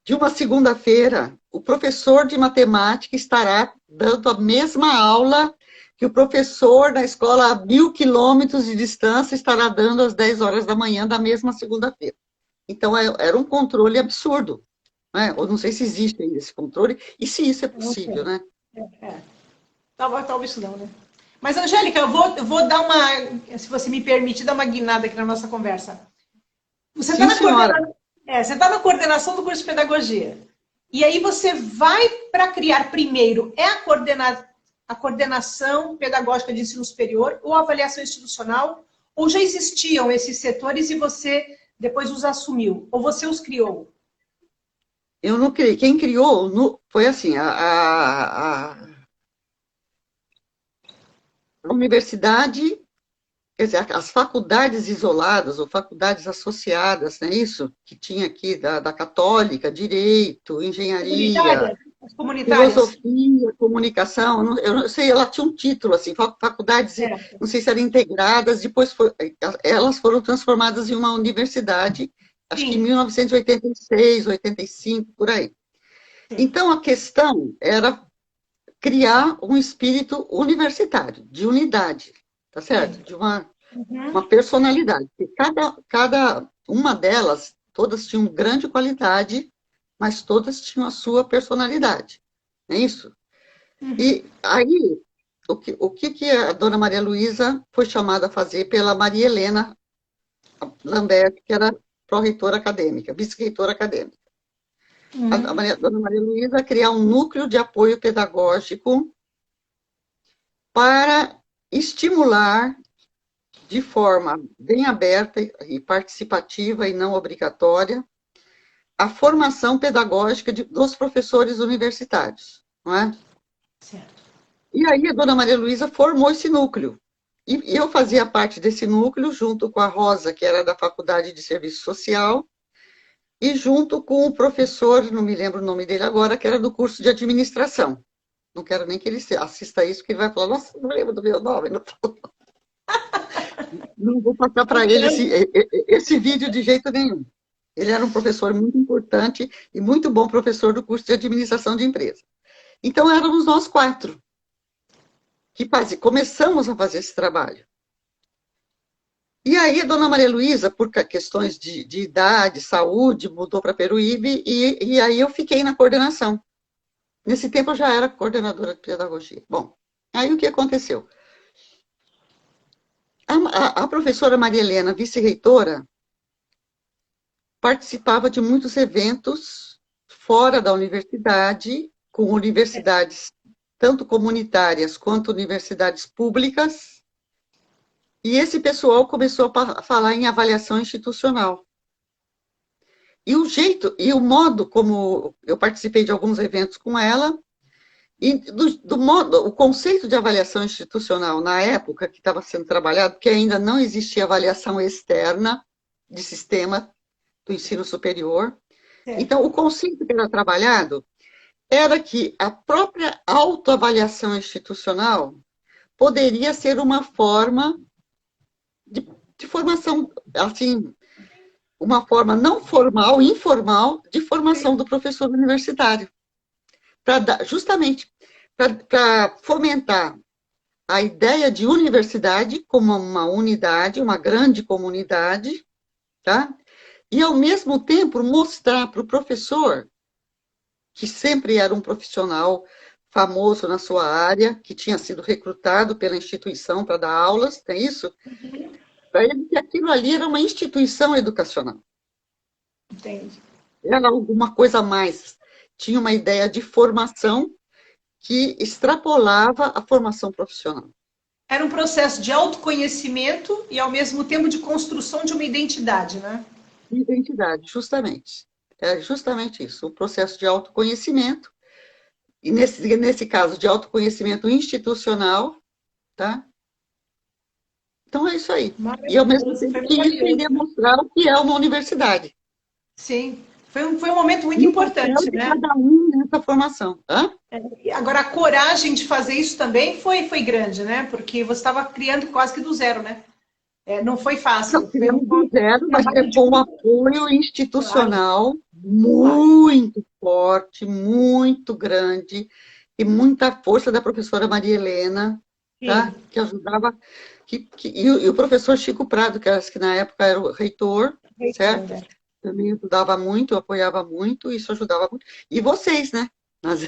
de uma segunda-feira, o professor de matemática estará dando a mesma aula que o professor da escola a 1.000 quilômetros de distância estará dando às 10 horas da manhã da mesma segunda-feira. Então, era um controle absurdo. Né? Eu não sei se existe ainda esse controle e se isso é Não possível, sei. né? É. Talvez não, né? Mas, Angélica, eu vou dar uma, se você me permite, dar uma guinada aqui na nossa conversa. Você está Sim, na senhora. você tá na coordenação do curso de pedagogia. E aí você vai para criar primeiro a coordenação pedagógica de ensino superior ou a avaliação institucional, ou já existiam esses setores e você depois os assumiu, ou você os criou? Eu não criei. Quem criou foi assim, a universidade. Quer dizer, as faculdades isoladas ou faculdades associadas, não é isso? Que tinha aqui da Católica, Direito, Engenharia, Comunitárias? As comunitárias? Filosofia, Comunicação, eu não sei, ela tinha um título, assim, faculdades, Certo. não sei se eram integradas, depois elas foram transformadas em uma universidade, acho que em Sim, 1986, 85, por aí. sim. Então, a questão era criar um espírito universitário, de unidade, tá certo? Sim. De uma Uhum. personalidade. E cada uma delas, todas tinham grande qualidade, mas todas tinham a sua personalidade. Não é isso? Uhum. E aí, o que a dona Maria Luísa foi chamada a fazer pela Maria Helena Lambert, que era pró-reitora acadêmica, vice-reitora acadêmica. Uhum. Dona Maria Luísa criar um núcleo de apoio pedagógico para estimular de forma bem aberta e participativa e não obrigatória a formação pedagógica dos professores universitários, não é? Certo. E aí a dona Maria Luísa formou esse núcleo. E eu fazia parte desse núcleo junto com a Rosa, que era da Faculdade de Serviço Social, e junto com o professor, não me lembro o nome dele agora, que era do curso de administração. Não quero nem que ele assista isso, porque ele vai falar, nossa, não lembro do meu nome. Não vou passar para ele esse vídeo de jeito nenhum. Ele era um professor muito importante e muito bom professor do curso de administração de empresa. Então, éramos nós quatro que começamos a fazer esse trabalho. E aí, a dona Maria Luísa, por questões de idade, saúde, mudou para Peruíbe e aí eu fiquei na coordenação. Nesse tempo, eu já era coordenadora de pedagogia. Bom, aí o que aconteceu? A professora Maria Helena, vice-reitora, participava de muitos eventos fora da universidade, com universidades tanto comunitárias quanto universidades públicas, e esse pessoal começou a falar em avaliação institucional. E o modo como eu participei de alguns eventos com ela, e o conceito de avaliação institucional na época que estava sendo trabalhado, porque ainda não existia avaliação externa de sistema do ensino superior. Certo. Então, o conceito que era trabalhado era que a própria autoavaliação institucional poderia ser uma forma de formação, assim, uma forma não formal, informal, de formação do professor universitário, justamente para fomentar a ideia de universidade como uma unidade, uma grande comunidade, tá? E, ao mesmo tempo, mostrar para o professor que sempre era um profissional famoso na sua área, que tinha sido recrutado pela instituição para dar aulas, tem isso? Para ele que aquilo ali era uma instituição educacional. Entendi. Era alguma coisa a mais. Tinha uma ideia de formação que extrapolava a formação profissional. Era um processo de autoconhecimento e, ao mesmo tempo, de construção de uma identidade, né? Identidade, justamente. É justamente isso, o processo de autoconhecimento, e nesse caso de autoconhecimento institucional, tá? Então é isso aí. E ao mesmo Maravilhoso, tempo foi que isso maravilhoso. iria mostrar o que é uma universidade. Sim, foi um momento muito E o papel importante, de né? cada um nessa formação. Hã? Agora, a coragem de fazer isso também foi grande, né? Porque você estava criando quase que do zero, né? Não foi fácil, Não, foi criamos do um zero, mas trabalho de com um muito. apoio Claro, institucional claro. muito forte, muito grande, e muita força da professora Maria Helena, Sim, tá? Que ajudava, e o professor Chico Prado, que na época era o reitor, certo? reitora. Também ajudava muito, apoiava muito, isso ajudava muito. E vocês, né? Nas-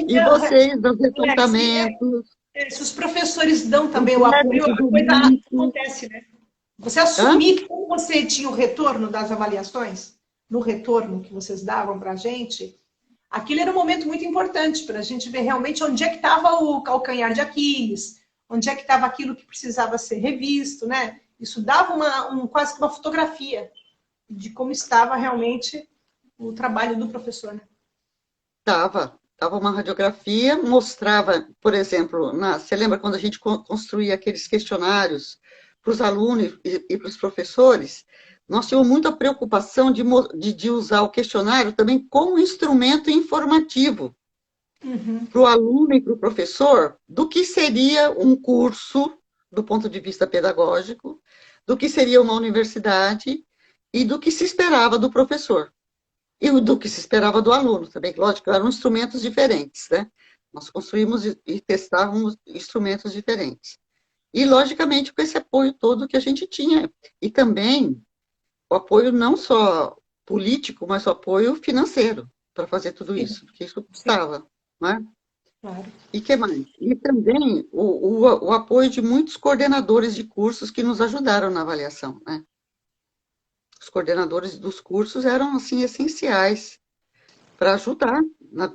E vocês, nos Alex, departamentos, se os professores dão o também o apoio, Herbert a do coisa Muito. acontece, né? Você Hã? assumir que como você tinha o retorno das avaliações, no retorno que vocês davam para a gente, aquilo era um momento muito importante para a gente ver realmente onde é que estava o calcanhar de Aquiles, onde é que estava aquilo que precisava ser revisto, né? Isso dava quase que uma fotografia de como estava realmente o trabalho do professor, né? Tava uma radiografia, mostrava, por exemplo, você lembra quando a gente construía aqueles questionários para os alunos e para os professores? Nós tínhamos muita preocupação de usar o questionário também como instrumento informativo Uhum. para o aluno e para o professor do que seria um curso do ponto de vista pedagógico, do que seria uma universidade e do que se esperava do professor. E do que se esperava do aluno também, lógico, eram instrumentos diferentes, né? Nós construímos e testávamos instrumentos diferentes. E, logicamente, com esse apoio todo que a gente tinha. E também o apoio não só político, mas o apoio financeiro para fazer tudo Sim, isso, porque isso sim, custava, né? claro. E que mais? E também o apoio de muitos coordenadores de cursos que nos ajudaram na avaliação, né? Os coordenadores dos cursos eram, assim, essenciais para ajudar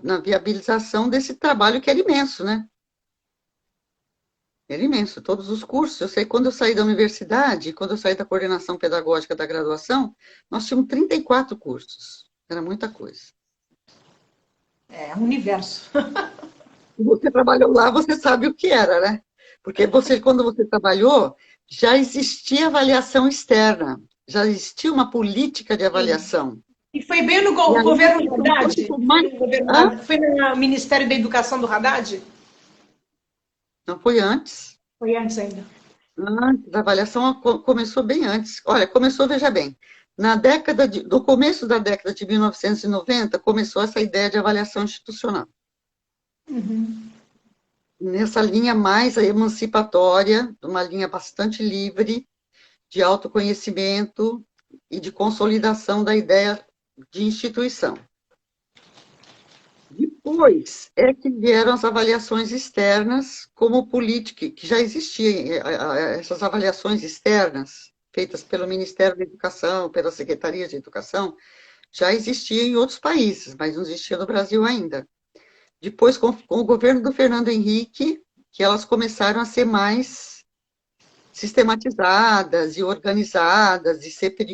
na viabilização desse trabalho que era imenso, né? Era imenso, todos os cursos. Eu sei, quando eu saí da universidade, quando eu saí da coordenação pedagógica da graduação, nós tínhamos 34 cursos. Era muita coisa. É um universo. Você trabalhou lá, você sabe o que era, né? Porque você, quando você trabalhou, já existia avaliação externa, já existia uma política de Sim. avaliação. E foi bem no E aí, governo então, Haddad? quanto Foi mais... no governo Hã? Haddad? Foi no Ministério da Educação do Haddad? Não foi antes. Foi antes ainda. Antes, a avaliação começou bem antes. Olha, começou, veja bem, no começo da década de 1990, começou essa ideia de avaliação institucional. Uhum. Nessa linha mais emancipatória, uma linha bastante livre, de autoconhecimento e de consolidação da ideia de instituição. Depois é que vieram as avaliações externas como política, que já existiam essas avaliações externas, feitas pelo Ministério da Educação, pela Secretaria de Educação, já existiam em outros países, mas não existia no Brasil ainda. Depois, com o governo do Fernando Henrique, que elas começaram a ser mais sistematizadas e organizadas, e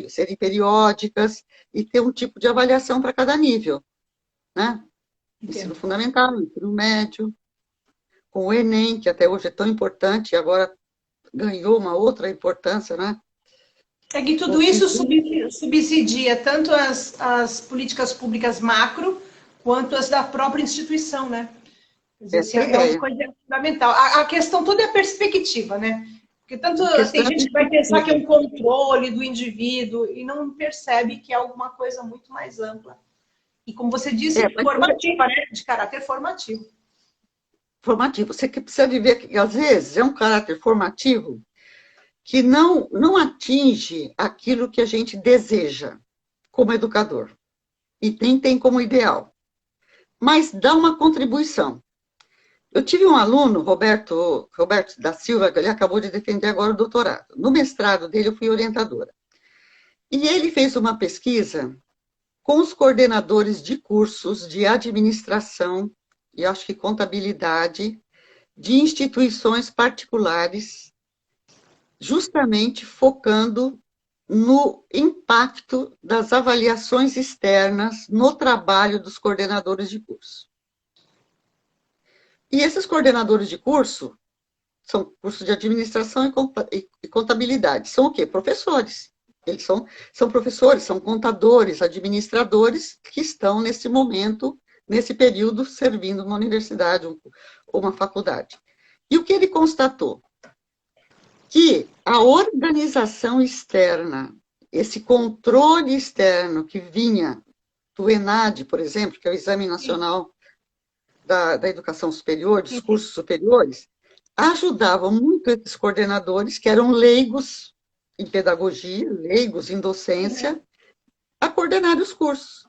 serem periódicas, e ter um tipo de avaliação para cada nível, né? Ensino Entendo. fundamental, ensino médio, com o Enem, que até hoje é tão importante, e agora ganhou uma outra importância, né? É que tudo isso Conseguiu. subsidia tanto as políticas públicas macro quanto as da própria instituição, né? Quer dizer, assim, Essa é a é uma ideia. coisa fundamental. A questão toda é a perspectiva, né? Porque tanto A questão tem é a gente que vai pensar que é perspectiva. um controle do indivíduo e não percebe que é alguma coisa muito mais ampla. E como você disse, Mas formativa, né? De caráter formativo. formativo. Você que precisa viver, que às vezes é um caráter formativo que não atinge aquilo que a gente deseja como educador e tem como ideal. mas dá uma contribuição. Eu tive um aluno, Roberto da Silva, que ele acabou de defender agora o doutorado. No mestrado dele, eu fui orientadora. E ele fez uma pesquisa com os coordenadores de cursos de administração e acho que contabilidade de instituições particulares, justamente focando no impacto das avaliações externas no trabalho dos coordenadores de curso. E esses coordenadores de curso são cursos de administração e contabilidade. São o quê? Professores. Eles são professores, são contadores, administradores que estão nesse momento, nesse período, servindo uma universidade ou uma faculdade. E o que ele constatou? Que a organização externa, esse controle externo que vinha do ENAD, por exemplo, que é o Exame Nacional da Educação Superior, dos cursos superiores, ajudavam muito esses coordenadores, que eram leigos em pedagogia, leigos em docência, a coordenar os cursos.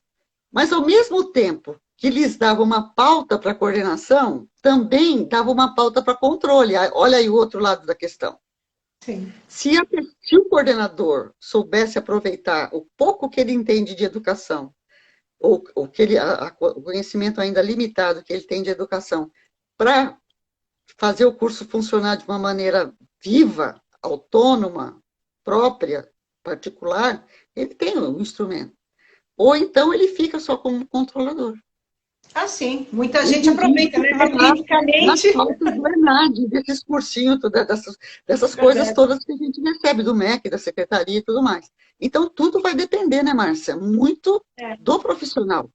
Mas, ao mesmo tempo que lhes dava uma pauta para coordenação, também dava uma pauta para controle. Olha aí o outro lado da questão. Sim. Se o coordenador soubesse aproveitar o pouco que ele entende de educação, ou que o conhecimento ainda limitado que ele tem de educação, para fazer o curso funcionar de uma maneira viva, autônoma, própria, particular, ele tem um instrumento. Ou então ele fica só como controlador. Ah, sim. Muita gente aproveita, né? Tecnicamente. Nas pautas do ENAD, desses cursinhos, dessas coisas todas que a gente recebe do MEC, da secretaria e tudo mais. Então, tudo vai depender, né, Márcia? Muito do profissional.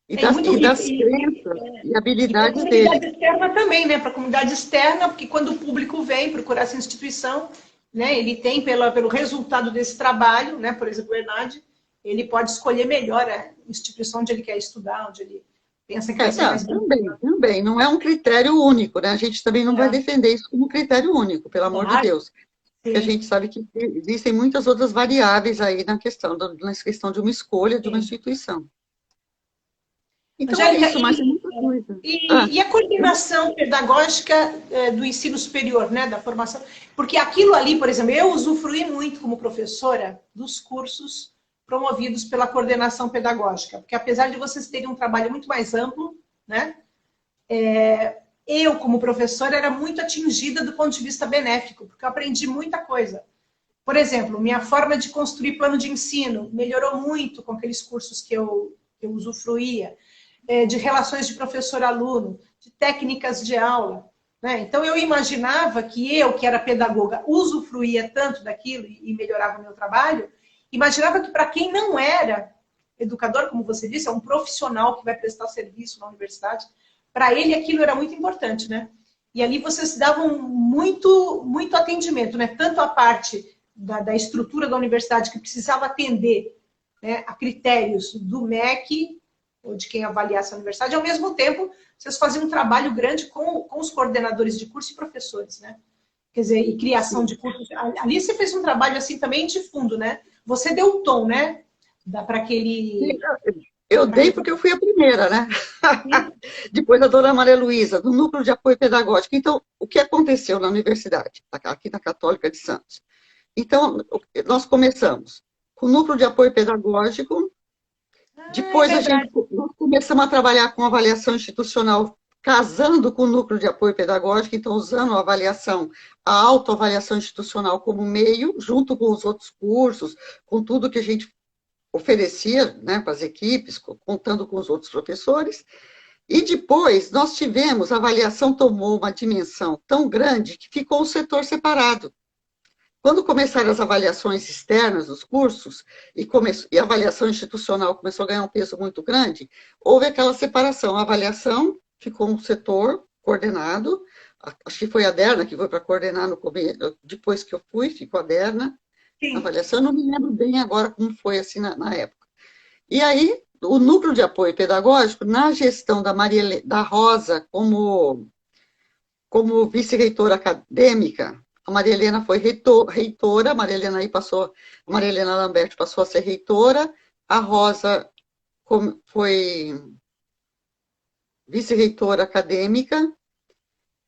E das crenças e habilidades dele. Para a comunidade externa também, né? Para a comunidade externa, porque quando o público vem procurar essa instituição, né, ele tem, pelo resultado desse trabalho, né, por exemplo, o ENAD, ele pode escolher melhor a instituição onde ele quer estudar, onde ele pensa que vai ser mais também. Não é um critério único, né? A gente também não vai defender isso como critério único, pelo amor de Deus. Porque a gente sabe que existem muitas outras variáveis aí na questão de uma escolha de uma instituição. Então, Angélica, é isso, mas é muita coisa. E a coordenação pedagógica do ensino superior, né, da formação? Porque aquilo ali, por exemplo, eu usufruí muito como professora dos cursos promovidos pela coordenação pedagógica, porque apesar de vocês terem um trabalho muito mais amplo, né, eu, como professora, era muito atingida do ponto de vista benéfico, porque eu aprendi muita coisa. Por exemplo, minha forma de construir plano de ensino melhorou muito com aqueles cursos que eu usufruía, de relações de professor-aluno, de técnicas de aula. Né? Então, eu imaginava que eu, que era pedagoga, usufruía tanto daquilo e melhorava o meu trabalho, imaginava que para quem não era educador, como você disse, é um profissional que vai prestar serviço na universidade, para ele aquilo era muito importante, né? E ali vocês davam muito atendimento, né? Tanto a parte da estrutura da universidade que precisava atender, né, a critérios do MEC, ou de quem avaliasse a universidade, ao mesmo tempo, vocês faziam um trabalho grande com os coordenadores de curso e professores, né? Quer dizer, e criação de cursos. Ali você fez um trabalho assim também de fundo, né? Você deu o tom, né? Para aquele... Eu dei porque eu fui a primeira, né? Depois a dona Maria Luísa, do Núcleo de Apoio Pedagógico. Então, o que aconteceu na universidade, aqui na Católica de Santos? Então, nós começamos com o Núcleo de Apoio Pedagógico, depois nós começamos a trabalhar com avaliação institucional, casando com o Núcleo de Apoio Pedagógico, então usando a autoavaliação institucional como meio, junto com os outros cursos, com tudo que a gente oferecia, né, para as equipes, contando com os outros professores. E depois nós tivemos, a avaliação tomou uma dimensão tão grande que ficou um setor separado. Quando começaram as avaliações externas dos cursos, e a avaliação institucional começou a ganhar um peso muito grande, houve aquela separação. A avaliação ficou um setor coordenado, acho que foi a Derna que foi para coordenar no começo, depois que eu fui, ficou a Derna. A avaliação, eu não me lembro bem agora como foi assim na época. E aí, o Núcleo de Apoio Pedagógico, na gestão da Rosa como vice-reitora acadêmica, a Maria Helena foi reitora, a Maria Helena Lambert passou a ser reitora, a Rosa foi vice-reitora acadêmica,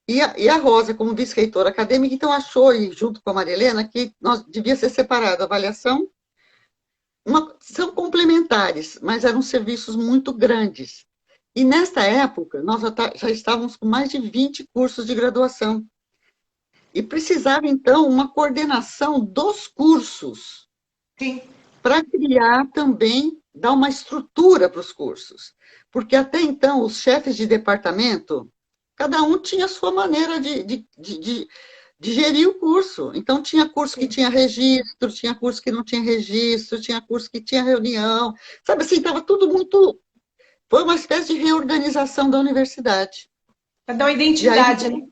e a Rosa como vice-reitora acadêmica, então achou, e junto com a Maria Helena, que nós devia ser separado a avaliação, são complementares, mas eram serviços muito grandes. E nesta época, nós já estávamos com mais de 20 cursos de graduação. E precisava, então, uma coordenação dos cursos. Sim. Para criar também, dar uma estrutura para os cursos. Porque até então, os chefes de departamento, cada um tinha a sua maneira de gerir o curso. Então, tinha curso que tinha registro, tinha curso que não tinha registro, tinha curso que tinha reunião. Sabe assim, estava tudo muito... Foi uma espécie de reorganização da universidade. Para dar uma identidade, né?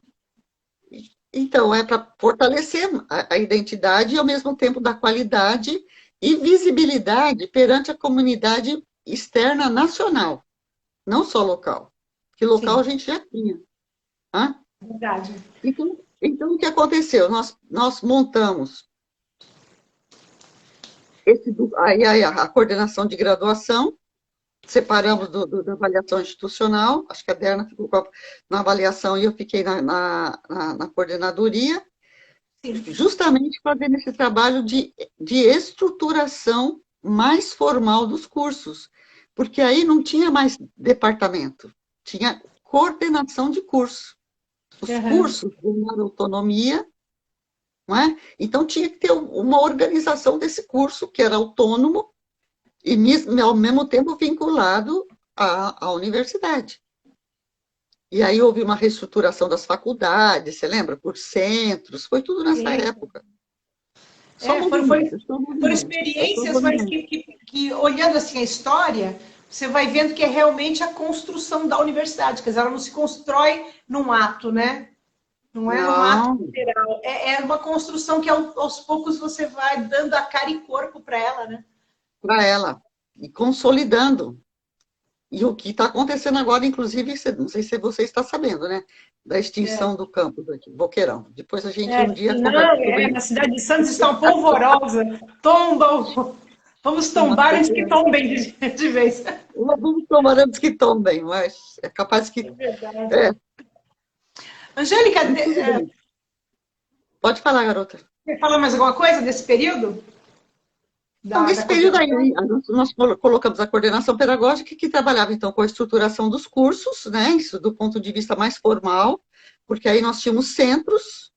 Então, é para fortalecer a identidade e, ao mesmo tempo, dar qualidade e visibilidade perante a comunidade externa nacional, não só local. Que local a gente já tinha. Tá? Verdade. Então, o que aconteceu? Nós montamos a coordenação de graduação, separamos da avaliação institucional, acho que a Derna ficou na avaliação e eu fiquei na coordenadoria, justamente fazendo esse trabalho de estruturação mais formal dos cursos, porque aí não tinha mais departamento, tinha coordenação de curso. Os cursos ganharam autonomia, não é? Então tinha que ter uma organização desse curso, que era autônomo, e ao mesmo tempo vinculado à universidade. E aí houve uma reestruturação das faculdades, você lembra? Por centros, foi tudo nessa época. Foram experiências, mas que, olhando assim a história, você vai vendo que é realmente a construção da universidade, quer dizer, ela não se constrói num ato, né? Não é um ato literal, é uma construção que aos poucos você vai dando a cara e corpo para ela, né? Para ela, e consolidando. E o que está acontecendo agora, inclusive, não sei se você está sabendo, né? Da extinção do campus aqui, Boqueirão. Depois a gente um dia conversa. Na cidade de Santos está uma polvorosa. Tombam. Vamos tombar antes que tombem de vez. Vamos tomar antes que tombem, mas é capaz que... Angélica, pode falar, garota. Quer falar mais alguma coisa desse período? Então, nesse período aí, nós colocamos a coordenação pedagógica, que trabalhava, então, com a estruturação dos cursos, né? Isso do ponto de vista mais formal, porque aí nós tínhamos centros,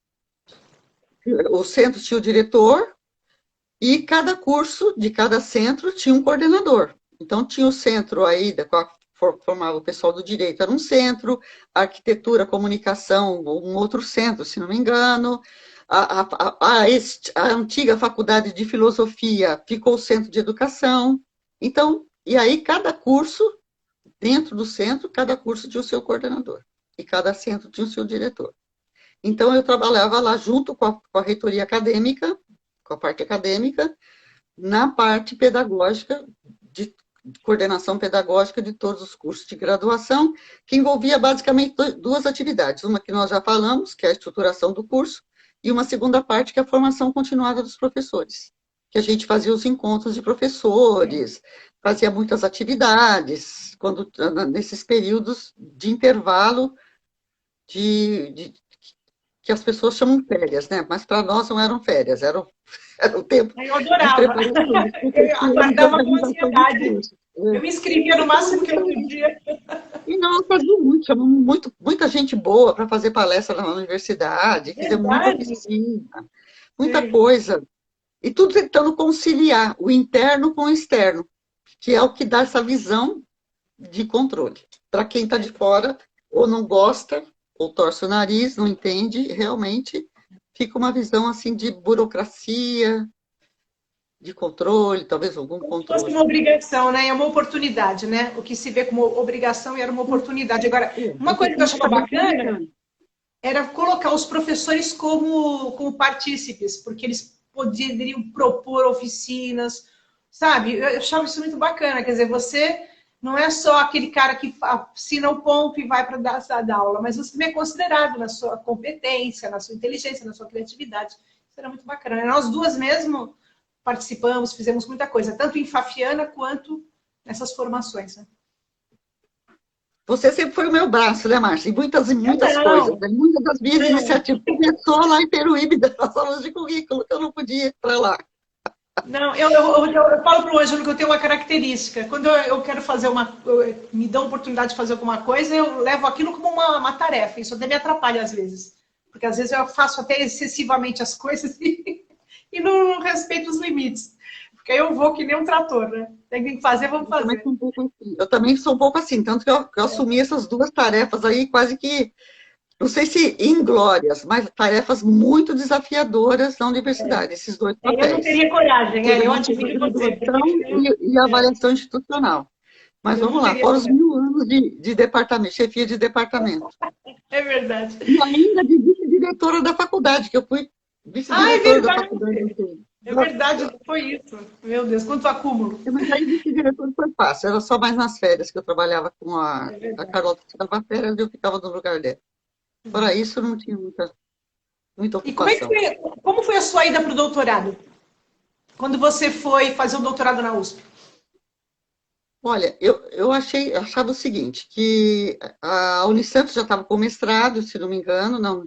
o centro tinha o diretor, e cada curso de cada centro tinha um coordenador. Então, tinha o centro aí, formava o pessoal do direito, era um centro, arquitetura, comunicação, um outro centro, se não me engano. A antiga faculdade de filosofia ficou o centro de educação. Então, e aí cada curso, dentro do centro, cada curso tinha o seu coordenador. E cada centro tinha o seu diretor. Então, eu trabalhava lá junto com a reitoria acadêmica, com a parte acadêmica, na parte pedagógica, de coordenação pedagógica de todos os cursos de graduação, que envolvia basicamente duas atividades. Uma que nós já falamos, que é a estruturação do curso, e uma segunda parte, que é a formação continuada dos professores. Que a gente fazia os encontros de professores, fazia muitas atividades, nesses períodos de intervalo que as pessoas chamam férias, né? Mas para nós não eram férias, era o tempo. Eu adorava. Eu aguardava com ansiedade. Eu me inscrevia no máximo que eu podia. E nós fazíamos chamamos muita gente boa para fazer palestra na universidade, fizemos muita oficina, muita coisa. E tudo tentando conciliar o interno com o externo, que é o que dá essa visão de controle. Para quem está de fora, ou não gosta, ou torce o nariz, não entende, realmente fica uma visão assim de burocracia, de controle, talvez algum controle. Fosse uma obrigação, né? É uma oportunidade, né? O que se vê como obrigação era uma oportunidade. Agora, uma coisa que eu achava bacana era colocar os professores como partícipes, porque eles poderiam propor oficinas, sabe? Eu achava isso muito bacana. Quer dizer, você não é só aquele cara que assina o ponto e vai para dar aula, mas você também é considerado na sua competência, na sua inteligência, na sua criatividade. Isso era muito bacana. Nós duas mesmo participamos, fizemos muita coisa, tanto em Fafiana quanto nessas formações. Né? Você sempre foi o meu braço, né, Márcia? Em muitas coisas. Não, Né? Muitas das minhas não. iniciativas começou lá em Peruíbe, das aulas de currículo, que eu não podia ir para lá. Não, eu falo para o Ângelo que eu tenho uma característica. Quando eu quero fazer me dão oportunidade de fazer alguma coisa, eu levo aquilo como uma tarefa. Isso até me atrapalha às vezes. Porque às vezes eu faço até excessivamente as coisas e não respeito os limites. Porque aí eu vou que nem um trator, né? Tem que fazer, vamos Eu também fazer. sou um pouco assim. Eu também sou um pouco assim, tanto que eu assumi essas duas tarefas aí quase que, não sei se inglórias, mas tarefas muito desafiadoras na universidade, esses dois Eu não papéis. teria coragem, eu Coordenação da admiro você, porque graduação e avaliação institucional. Mas eu vamos não lá, teria fora os coragem. 1000 anos de departamento, chefia de departamento. É verdade. E ainda de vice-diretora da faculdade, que eu fui Ah, é vice-diretora da verdade. faculdade inteira. É verdade, foi isso. Meu Deus, quanto acúmulo. Mas aí vice-diretora foi fácil, era só mais nas férias que eu trabalhava com É a verdade. Carlota, que dava férias e eu ficava no lugar dela. Fora isso, não tinha muita E ocupação. como foi a sua ida para o doutorado? Quando você foi fazer o doutorado na USP? Olha, eu achava o seguinte, que a Unicamp já estava com mestrado, se não me engano, não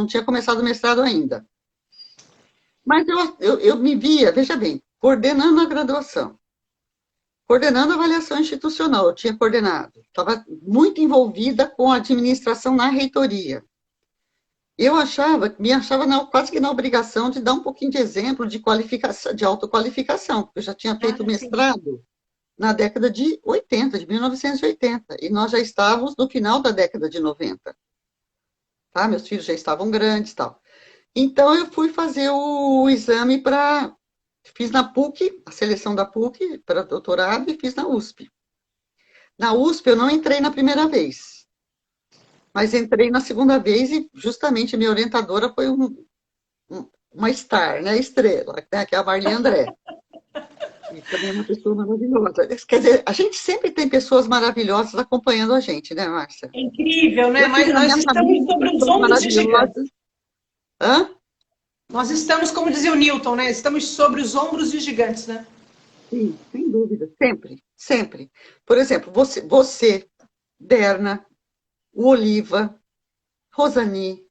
tinha começado o mestrado ainda. Mas eu me via, veja bem, coordenando a graduação, coordenando a avaliação institucional, eu tinha coordenado, estava muito envolvida com a administração na reitoria. Me achava quase que na obrigação de dar um pouquinho de exemplo de qualificação, de autoqualificação, porque eu já tinha Ah, feito sim. mestrado na década de 80, de 1980, e nós já estávamos no final da década de 90, tá? Meus filhos já estavam grandes, tal. Então eu fui fazer o exame fiz na PUC, a seleção da PUC para doutorado e fiz na USP. Na USP eu não entrei na primeira vez, mas entrei na segunda vez e justamente a minha orientadora foi uma star, né, estrela, né, que é a Marli André. E também é uma pessoa maravilhosa. Quer dizer, a gente sempre tem pessoas maravilhosas acompanhando a gente, né, Márcia? É incrível, né? Eu tive Mas na nós minha estamos família sobre os pessoas ombros de gigantes. maravilhosas. Hã? Nós estamos, como dizia o Newton, né? Estamos sobre os ombros de gigantes, né? Sim, sem dúvida, sempre, sempre. Por exemplo, Berna, o Oliva, Rosani,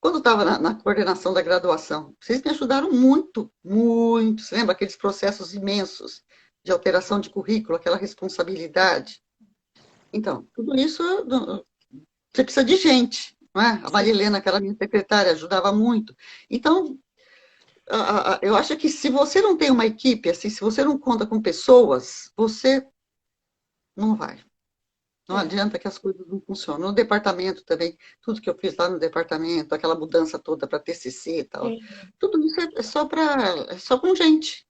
quando estava na coordenação da graduação, vocês me ajudaram muito, muito. Você lembra aqueles processos imensos de alteração de currículo, aquela responsabilidade? Então, tudo isso você precisa de gente, não é? A Maria Helena, que era minha secretária, ajudava muito. Então, eu acho que se você não tem uma equipe, assim, se você não conta com pessoas, você não vai. Não É, adianta que as coisas não funcionam. No departamento também, tudo que eu fiz lá no departamento, aquela mudança toda para TCC e tal, é, tudo isso é só com gente.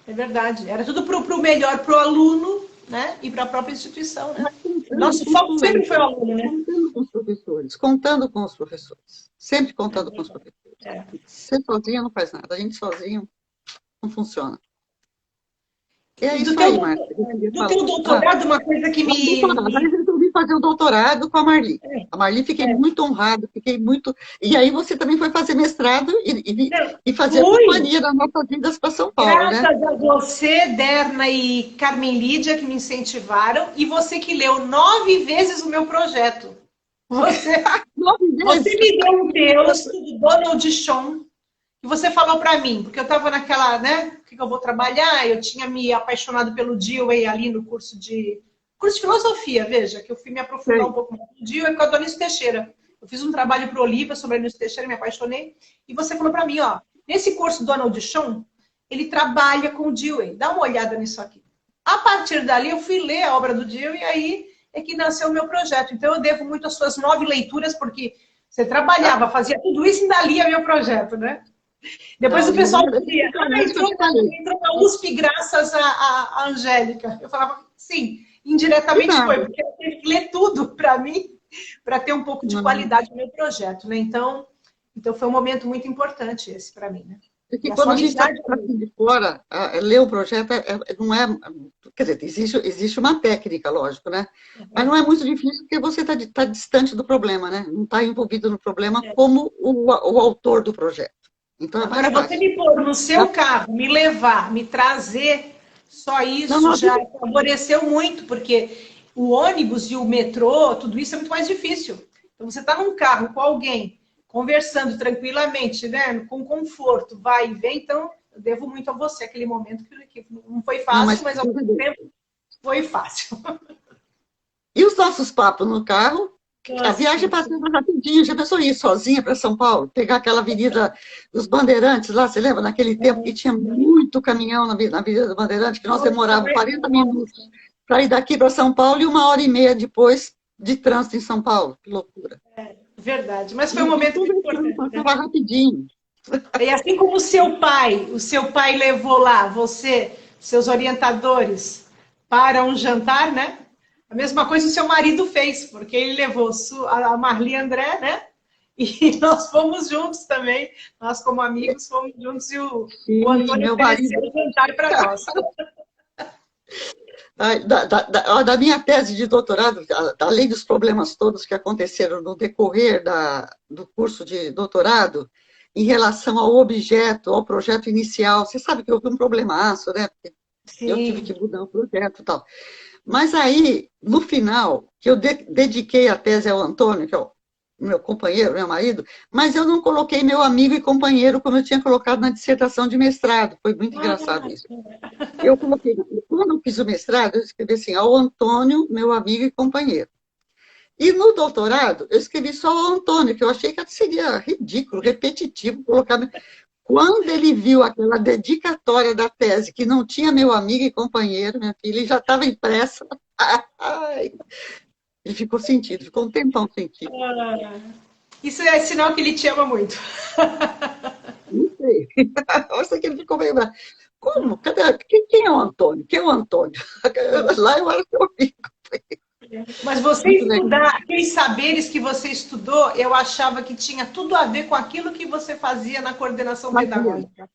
é verdade. Era tudo para o melhor para o aluno, né? E para a própria instituição, né? Mas contando Nosso com os foco sempre foi o colegas, aluno, né? contando com os professores, sempre É contando com os verdade. professores. É. Você sozinho não faz nada, a gente sozinho não funciona. E é E do isso teu, aí, Marta, que eu queria do falar. teu doutorado, uma coisa que Não, doutorado. Aí eu resolvi fazer o doutorado com a Marli. A Marli, fiquei é, muito honrada, fiquei muito. E aí você também foi fazer mestrado não, e fazer a fui. companhia das nossas vidas para São Paulo, né? Graças a você, Derna e Carmen Lídia, que me incentivaram, e você que leu 9 vezes o meu projeto. Você, 9 vezes. você me deu um texto do Donald Schoen, que você falou para mim, porque eu estava naquela, né? O que eu vou trabalhar? Eu tinha me apaixonado pelo Dewey ali no curso de filosofia, veja, que eu fui me aprofundar um Sei. pouco mais no Dewey com a Dona Anísio Teixeira. Eu fiz um trabalho para o Oliva sobre a Anísio Teixeira, me apaixonei. E você falou para mim, ó, nesse curso Donald Schoen, ele trabalha com o Dewey. Dá uma olhada nisso aqui. A partir dali, eu fui ler a obra do Dewey e aí é que nasceu o meu projeto. Então, eu devo muito às suas 9 leituras, porque você trabalhava, fazia tudo isso e ainda lia meu projeto, né? Depois Não, o pessoal é dizia, isso que eu te falei. entrou na USP graças a Angélica. Eu falava, sim, De indiretamente foi, nada. porque ela teve que ler tudo para mim, para ter um pouco de Não. qualidade no meu projeto, né? Então foi um momento muito importante esse para mim, né? Porque E a quando sua a gente está amizade assim de fora, ler o projeto não é. Quer dizer, existe uma técnica, lógico, né? Mas não é muito difícil porque você está distante do problema, né? Não está envolvido no problema como o autor do projeto. Então é mais agora, você fácil. me pôr no seu carro, me levar, me trazer, só Não, isso não, já favoreceu muito, porque o ônibus e o metrô, tudo isso é muito mais difícil. Então, você está num carro com alguém, conversando tranquilamente, né, com conforto, vai e vem, então, eu devo muito a você aquele momento que não foi Não, fácil, mas ao mesmo tempo foi fácil. e os nossos papos no carro, a viagem Nossa, passava rapidinho. Já pensou ir sozinha para São Paulo? Pegar aquela avenida dos Bandeirantes lá, você lembra? Naquele tempo que tinha muito caminhão na Avenida dos Bandeirantes, que nós nossa, demorávamos 40 minutos para ir daqui para São Paulo e 1 hora e meia depois de trânsito em São Paulo. Que loucura. verdade. Mas foi um E momento tudo muito isso importante, né? passava rapidinho. E assim como o seu pai levou lá você, seus orientadores, para um jantar, né? A mesma coisa o seu marido fez, porque ele levou a Marli André, né? E nós fomos juntos também. Nós, como amigos, fomos juntos e o Sim, Antônio meu ofereceu marido. o jantar para nós. Da minha tese de doutorado, além dos problemas todos que aconteceram no decorrer do curso de doutorado, em relação ao objeto, ao projeto inicial, você sabe que houve um problemaço, né? Eu tive Sim. que mudar o projeto e tal. Mas aí, no final, que eu dediquei a tese ao Antônio, que é o meu companheiro, meu marido, mas eu não coloquei meu amigo e companheiro como eu tinha colocado na dissertação de mestrado. Foi muito engraçado isso. Eu coloquei, quando eu fiz o mestrado, eu escrevi assim, ao Antônio, meu amigo e companheiro. E no doutorado, eu escrevi só ao Antônio, que eu achei que seria ridículo, repetitivo, colocar. Quando ele viu aquela dedicatória da tese, que não tinha meu amigo e companheiro, minha filha, ele já estava impressa. Ele ficou sentido, ficou um tempão sentido. Isso é sinal que ele te ama muito. Não sei. Eu sei que ele ficou meio bravo. Como? Cadê? Quem é o Antônio? Quem é o Antônio? Lá eu era seu amigo. Mas você Muito legal. estudar, aqueles saberes que você estudou, eu achava que tinha tudo a ver com aquilo que você fazia na coordenação Fazia. pedagógica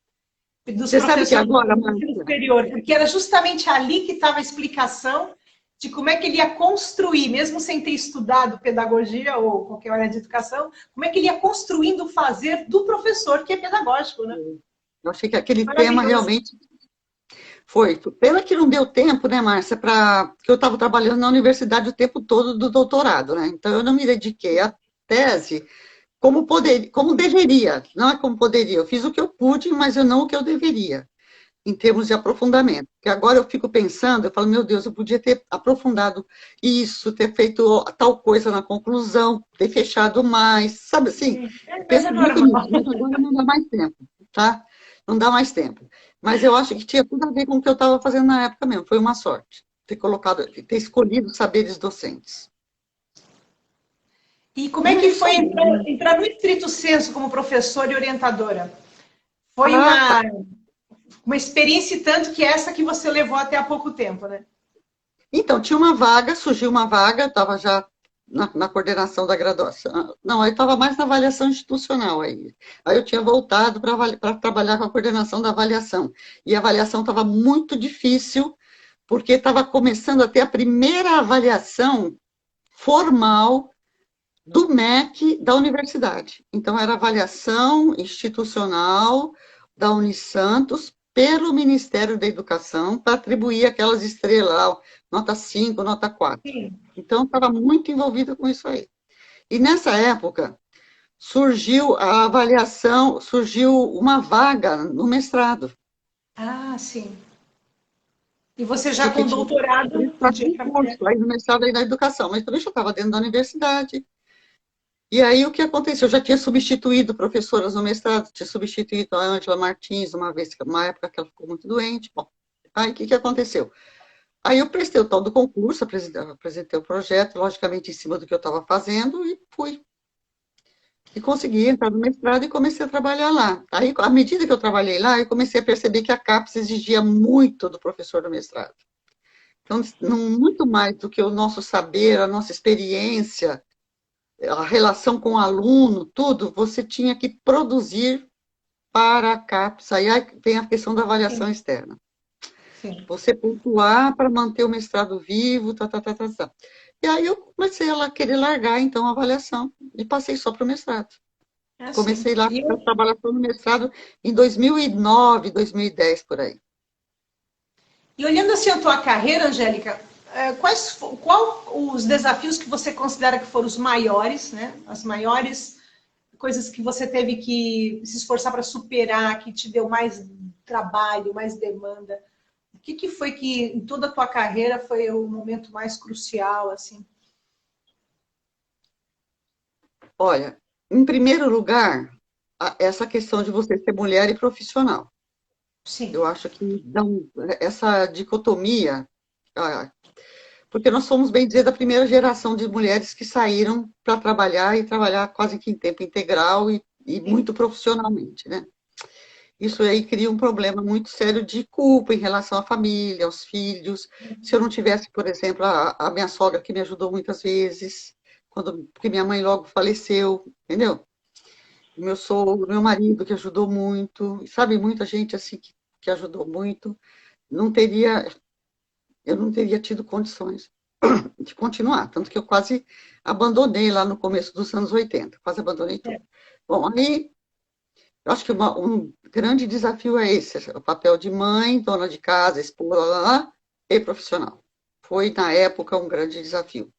dos Você sabe que professores agora, do ensino Márcia, superior, porque era justamente ali que estava a explicação de como é que ele ia construir, mesmo sem ter estudado pedagogia ou qualquer área de educação, como é que ele ia construindo o fazer do professor, que é pedagógico, né? eu achei que aquele tema Maravilhoso. realmente foi. Pena que não deu tempo, né, Márcia, porque eu estava trabalhando na universidade o tempo todo do doutorado, né? Então eu não me dediquei à tese como deveria, não é como poderia. Eu fiz o que eu pude, mas eu não o que eu deveria, em termos de aprofundamento. Porque agora eu fico pensando, eu falo, meu Deus, eu podia ter aprofundado isso, ter feito tal coisa na conclusão, ter fechado mais, sabe assim? Mas é Penso muito normal. nisso, mas agora não dá mais tempo, tá? Não dá mais tempo. Mas eu acho que tinha tudo a ver com o que eu estava fazendo na época mesmo, foi uma sorte. Ter escolhido saberes docentes. E como é E é que isso foi aí, né? entrar no estrito senso como professora e orientadora? Foi Ah, tá. uma experiência tanto que essa que você levou até há pouco tempo, né? Então, tinha uma vaga, surgiu uma vaga, estava já na coordenação da graduação. Não, aí estava mais na avaliação institucional aí. Aí eu tinha voltado para trabalhar com a coordenação da avaliação. E a avaliação estava muito difícil, porque estava começando a ter a primeira avaliação formal do MEC da universidade. Então, era avaliação institucional da Unisantos pelo Ministério da Educação para atribuir aquelas estrelas, nota 5, nota 4. Sim. Então, estava muito envolvida com isso aí. E nessa época, surgiu a avaliação, surgiu uma vaga no mestrado. Ah, sim. E você já Porque com tinha doutorado para podia concurso, trabalhar. aí no mestrado aí na educação, mas também já estava dentro da universidade. E aí o que aconteceu? Eu já tinha substituído professoras no mestrado, tinha substituído a Ângela Martins uma época que ela ficou muito doente. Bom, aí o que aconteceu? Aí eu prestei o tal do concurso, apresentei o projeto, logicamente em cima do que eu estava fazendo, e fui. E consegui entrar no mestrado e comecei a trabalhar lá. Aí, à medida que eu trabalhei lá, eu comecei a perceber que a CAPES exigia muito do professor do mestrado. Então, muito mais do que o nosso saber, a nossa experiência, a relação com o aluno, tudo, você tinha que produzir para a CAPES. Aí vem a questão da avaliação Sim, externa. sim. Você pontuar para manter o mestrado vivo, tá, tá, tá, tá, tá. E aí eu comecei a querer largar, então, a avaliação e passei só para o mestrado. É assim. Comecei lá a trabalhar no mestrado em 2009, 2010, por aí. E olhando assim a tua carreira, Angélica, qual os desafios que você considera que foram os maiores, né? As maiores coisas que você teve que se esforçar para superar, que te deu mais trabalho, mais demanda? O que foi que em toda a tua carreira foi o momento mais crucial, assim? Olha, em primeiro lugar, essa questão de você ser mulher e profissional. Sim, Eu acho que essa dicotomia, ah, porque nós somos, bem dizer, da primeira geração de mulheres que saíram para trabalhar e trabalhar quase que em tempo integral e sim, muito profissionalmente, né? Isso aí cria um problema muito sério de culpa em relação à família, aos filhos. Se eu não tivesse, por exemplo, a minha sogra que me ajudou muitas vezes, porque minha mãe logo faleceu, entendeu? O meu sogro, meu marido que ajudou muito, e sabe, muita gente assim que ajudou muito, não teria, eu não teria tido condições de continuar, tanto que eu quase abandonei lá no começo dos anos 80, quase abandonei tudo. Bom, aí eu acho que um grande desafio é esse, o papel de mãe, dona de casa, esposa, lá, lá, e profissional. Foi, na época, um grande desafio.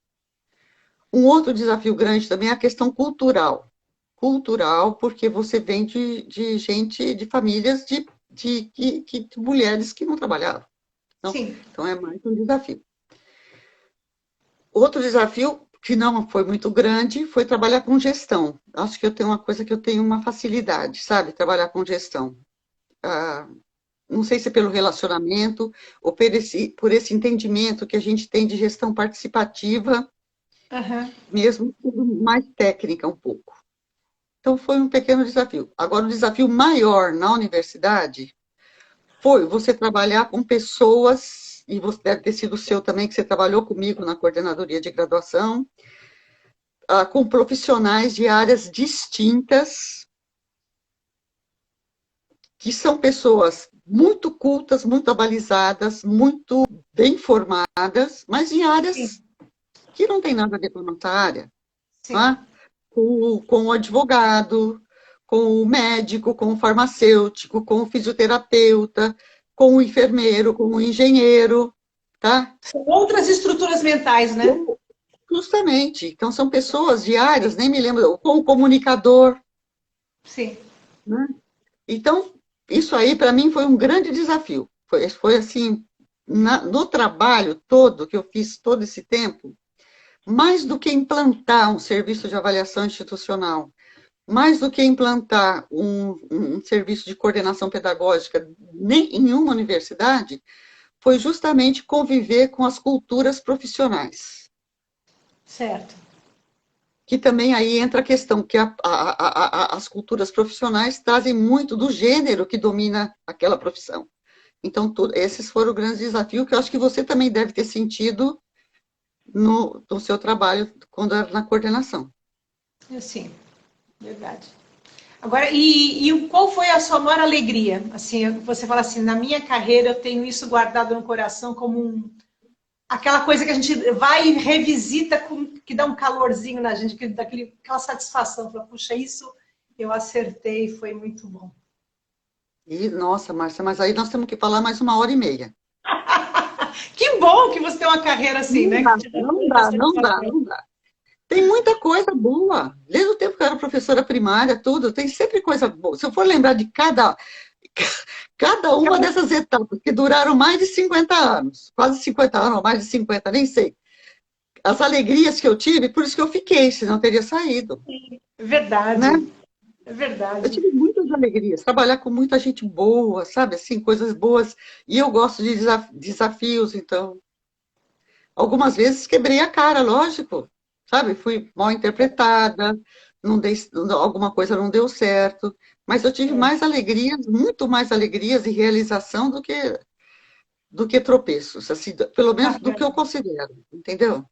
Um outro desafio grande também é a questão cultural. Cultural, porque você vem de gente, de famílias de mulheres que não trabalhavam. Então, sim. então, é mais um desafio. Outro desafio, que não foi muito grande, foi trabalhar com gestão. Acho que eu tenho uma coisa que eu tenho uma facilidade, sabe? Trabalhar com gestão. Ah, não sei se é pelo relacionamento ou por esse entendimento que a gente tem de gestão participativa, Aham. mesmo sendo mais técnica um pouco. Então, foi um pequeno desafio. Agora, o desafio maior na universidade foi você trabalhar com pessoas, e você deve ter sido o seu também, que você trabalhou comigo na coordenadoria de graduação, com profissionais de áreas distintas, que são pessoas muito cultas, muito abalizadas, muito bem formadas, mas em áreas Sim, que não tem nada a ver com a nossa área. sim. Tá? Com o advogado, com o médico, com o farmacêutico, com o fisioterapeuta, com o enfermeiro, com o engenheiro, tá? São outras estruturas mentais, né? Justamente. Então, são pessoas de áreas, nem me lembro, com o comunicador, Sim. né? Então, isso aí, para mim, foi um grande desafio. Foi assim, no trabalho todo que eu fiz todo esse tempo, mais do que implantar um serviço de avaliação institucional, mais do que implantar um serviço de coordenação pedagógica nem em uma universidade, foi justamente conviver com as culturas profissionais. Certo. Que também aí entra a questão que as culturas profissionais trazem muito do gênero que domina aquela profissão. Então, esses foram o grande desafio que eu acho que você também deve ter sentido no seu trabalho quando era na coordenação. Sim, verdade. Agora, qual foi a sua maior alegria? Assim, você fala assim, na minha carreira eu tenho isso guardado no coração como aquela coisa que a gente vai e revisita, que dá um calorzinho na gente, aquela satisfação. Fala, puxa, isso eu acertei, foi muito bom. E, nossa, Márcia, mas aí nós temos que falar mais 1h30. Que bom que você tem uma carreira assim, Não né? dá, Que te dá não tanta dá, não dá, satisfação. não dá. Tem muita coisa boa. Desde o tempo que eu era professora primária, tudo, tem sempre coisa boa. Se eu for lembrar de cada uma dessas etapas, que duraram mais de 50 anos, quase 50 anos, ou mais de 50, nem sei. As alegrias que eu tive, por isso que eu fiquei, senão eu teria saído. É Né? verdade, é Eu verdade. tive muitas alegrias, trabalhar com muita gente boa, sabe, assim, coisas boas. E eu gosto de desafios, então. Algumas vezes quebrei a cara, lógico, sabe? Fui mal interpretada, não dei, alguma coisa não deu certo, mas eu tive É, mais alegrias, muito mais alegrias e realização do que tropeços, assim, pelo menos do que eu bacana. considero, entendeu?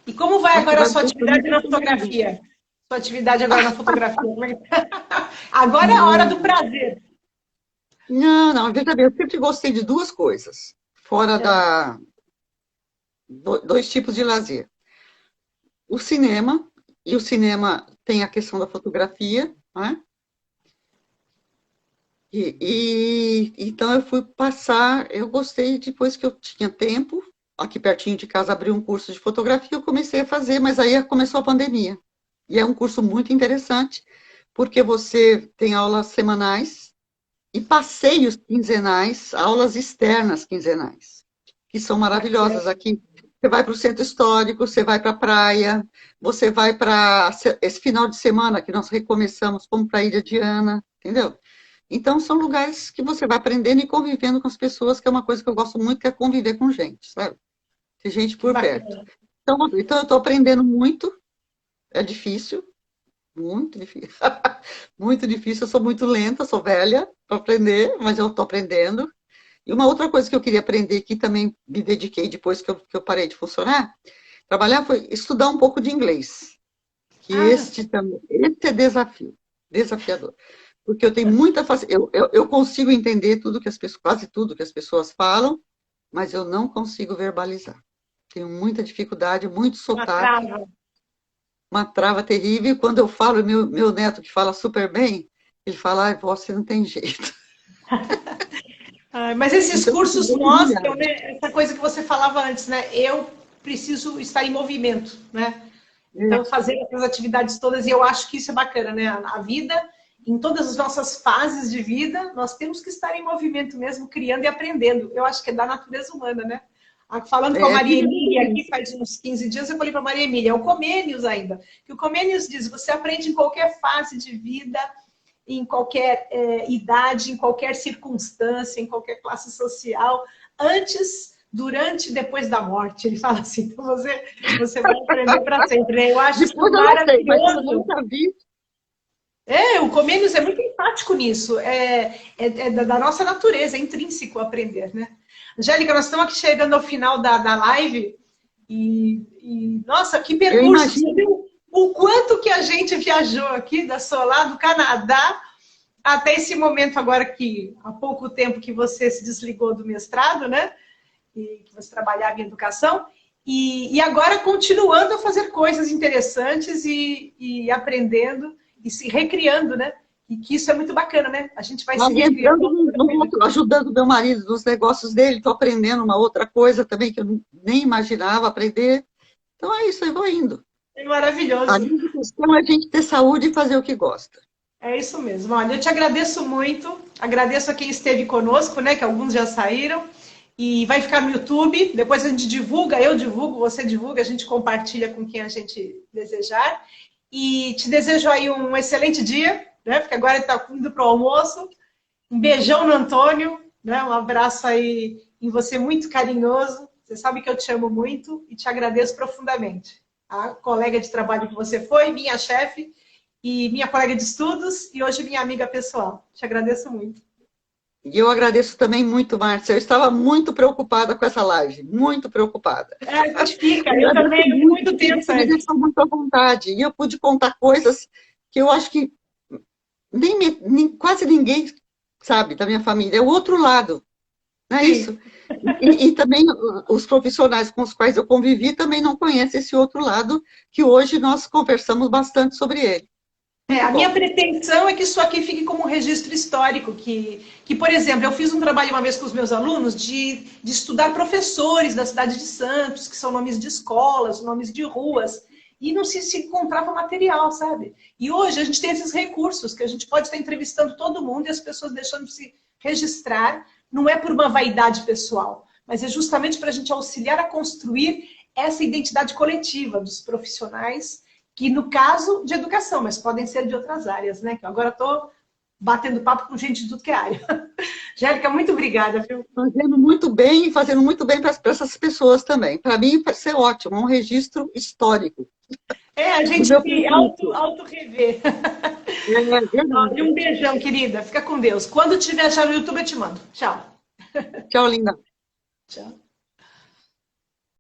E como vai Acho que agora a vai um sua pouco da minha atividade na personalidade. fotografia? Sua atividade agora na fotografia. Como é que tá? Agora é a hora do Não, prazer. não, não, veja bem, eu sempre gostei de duas coisas, fora É, dois tipos de lazer. O cinema, e o cinema tem a questão da fotografia, né? Então eu fui passar, eu gostei depois que eu tinha tempo, aqui pertinho de casa, abri um curso de fotografia, eu comecei a fazer, mas aí começou a pandemia. E é um curso muito interessante, porque você tem aulas semanais e passeios quinzenais, aulas externas quinzenais, que são maravilhosas. Aqui você vai para o centro histórico, você vai para a praia, você vai para esse final de semana que nós recomeçamos, como para a Ilha Diana, entendeu? Então, são lugares que você vai aprendendo e convivendo com as pessoas, que é uma coisa que eu gosto muito, que é conviver com gente, sabe? Ter gente por perto. Então eu estou aprendendo muito, é difícil, muito difícil. Muito difícil, eu sou muito lenta, sou velha para aprender, mas eu estou aprendendo. E uma outra coisa que eu queria aprender, que também me dediquei depois que eu parei de funcionar, trabalhar, foi estudar um pouco de inglês. Que esse é desafio, desafiador. Porque eu tenho muita facilidade, eu consigo entender tudo que as pessoas, quase tudo que as pessoas falam, mas eu não consigo verbalizar. Tenho muita dificuldade, muito sotaque, uma trava terrível. E quando eu falo, meu neto, que fala super bem, ele fala, ai, você não tem jeito. Mas esses então, cursos mostram, né, essa coisa que você falava antes, né? Eu preciso estar em movimento, né? Então, fazer essas atividades todas, e eu acho que isso é bacana, né? A vida, em todas as nossas fases de vida, nós temos que estar em movimento mesmo, criando e aprendendo. Eu acho que é da natureza humana, né? Falando com a Maria Emília aqui, faz uns 15 dias, eu falei para a Maria Emília, é o Comênios ainda, que o Comênios diz, você aprende em qualquer fase de vida, em qualquer idade, em qualquer circunstância, em qualquer classe social, antes, durante e depois da morte. Ele fala assim, então você vai aprender para sempre. Né? Eu acho isso maravilhoso. O Comênios é muito empático nisso, é da nossa natureza, é intrínseco aprender, né? Angélica, nós estamos aqui chegando ao final da live e nossa, que percurso! Você viu o quanto que a gente viajou aqui da Solar, do Canadá, até esse momento agora que há pouco tempo que você se desligou do mestrado, né? E que você trabalhava em educação, e agora continuando a fazer coisas interessantes e aprendendo e se recriando, né? E que isso é muito bacana, né? A gente vai se recriando. Ajudando meu marido nos negócios dele, estou aprendendo uma outra coisa também que eu nem imaginava aprender. Então é isso, eu vou indo. É maravilhoso. A grande questão é a gente ter saúde e fazer o que gosta. É isso mesmo. Olha, eu te agradeço muito. Agradeço a quem esteve conosco, né? Que alguns já saíram. E vai ficar no YouTube. Depois a gente divulga, eu divulgo, você divulga, a gente compartilha com quem a gente desejar. E te desejo aí um excelente dia, né? Porque agora está indo para o almoço. Um beijão no Antônio, né? Um abraço aí em você muito carinhoso. Você sabe que eu te amo muito e te agradeço profundamente. A colega de trabalho que você foi, minha chefe e minha colega de estudos e hoje minha amiga pessoal. Te agradeço muito. E eu agradeço também muito, Márcia. Eu estava muito preocupada com essa live, muito preopada. A gente fica, eu também, muito tempo. Me deixou muito à vontade. E eu pude contar coisas que eu acho que quase ninguém sabe da minha família. É o outro lado, não é isso? E também os profissionais com os quais eu convivi também não conhecem esse outro lado, que hoje nós conversamos bastante sobre ele. A minha pretensão é que isso aqui fique como um registro histórico, que, por exemplo, eu fiz um trabalho uma vez com os meus alunos de estudar professores da cidade de Santos, que são nomes de escolas, nomes de ruas, e não se encontrava material, sabe? E hoje a gente tem esses recursos, que a gente pode estar entrevistando todo mundo e as pessoas deixando de se registrar, não é por uma vaidade pessoal, mas é justamente para a gente auxiliar a construir essa identidade coletiva dos profissionais, que no caso de educação, mas podem ser de outras áreas, né? Que agora estou batendo papo com gente de tudo que é área. Angélica, muito obrigada. Viu? Fazendo muito bem e fazendo muito bem para essas pessoas também. Para mim vai ser ótimo, um registro histórico. A gente se auto-rever. E um beijão, querida. Fica com Deus. Quando tiver já no YouTube, eu te mando. Tchau. Tchau, linda. Tchau.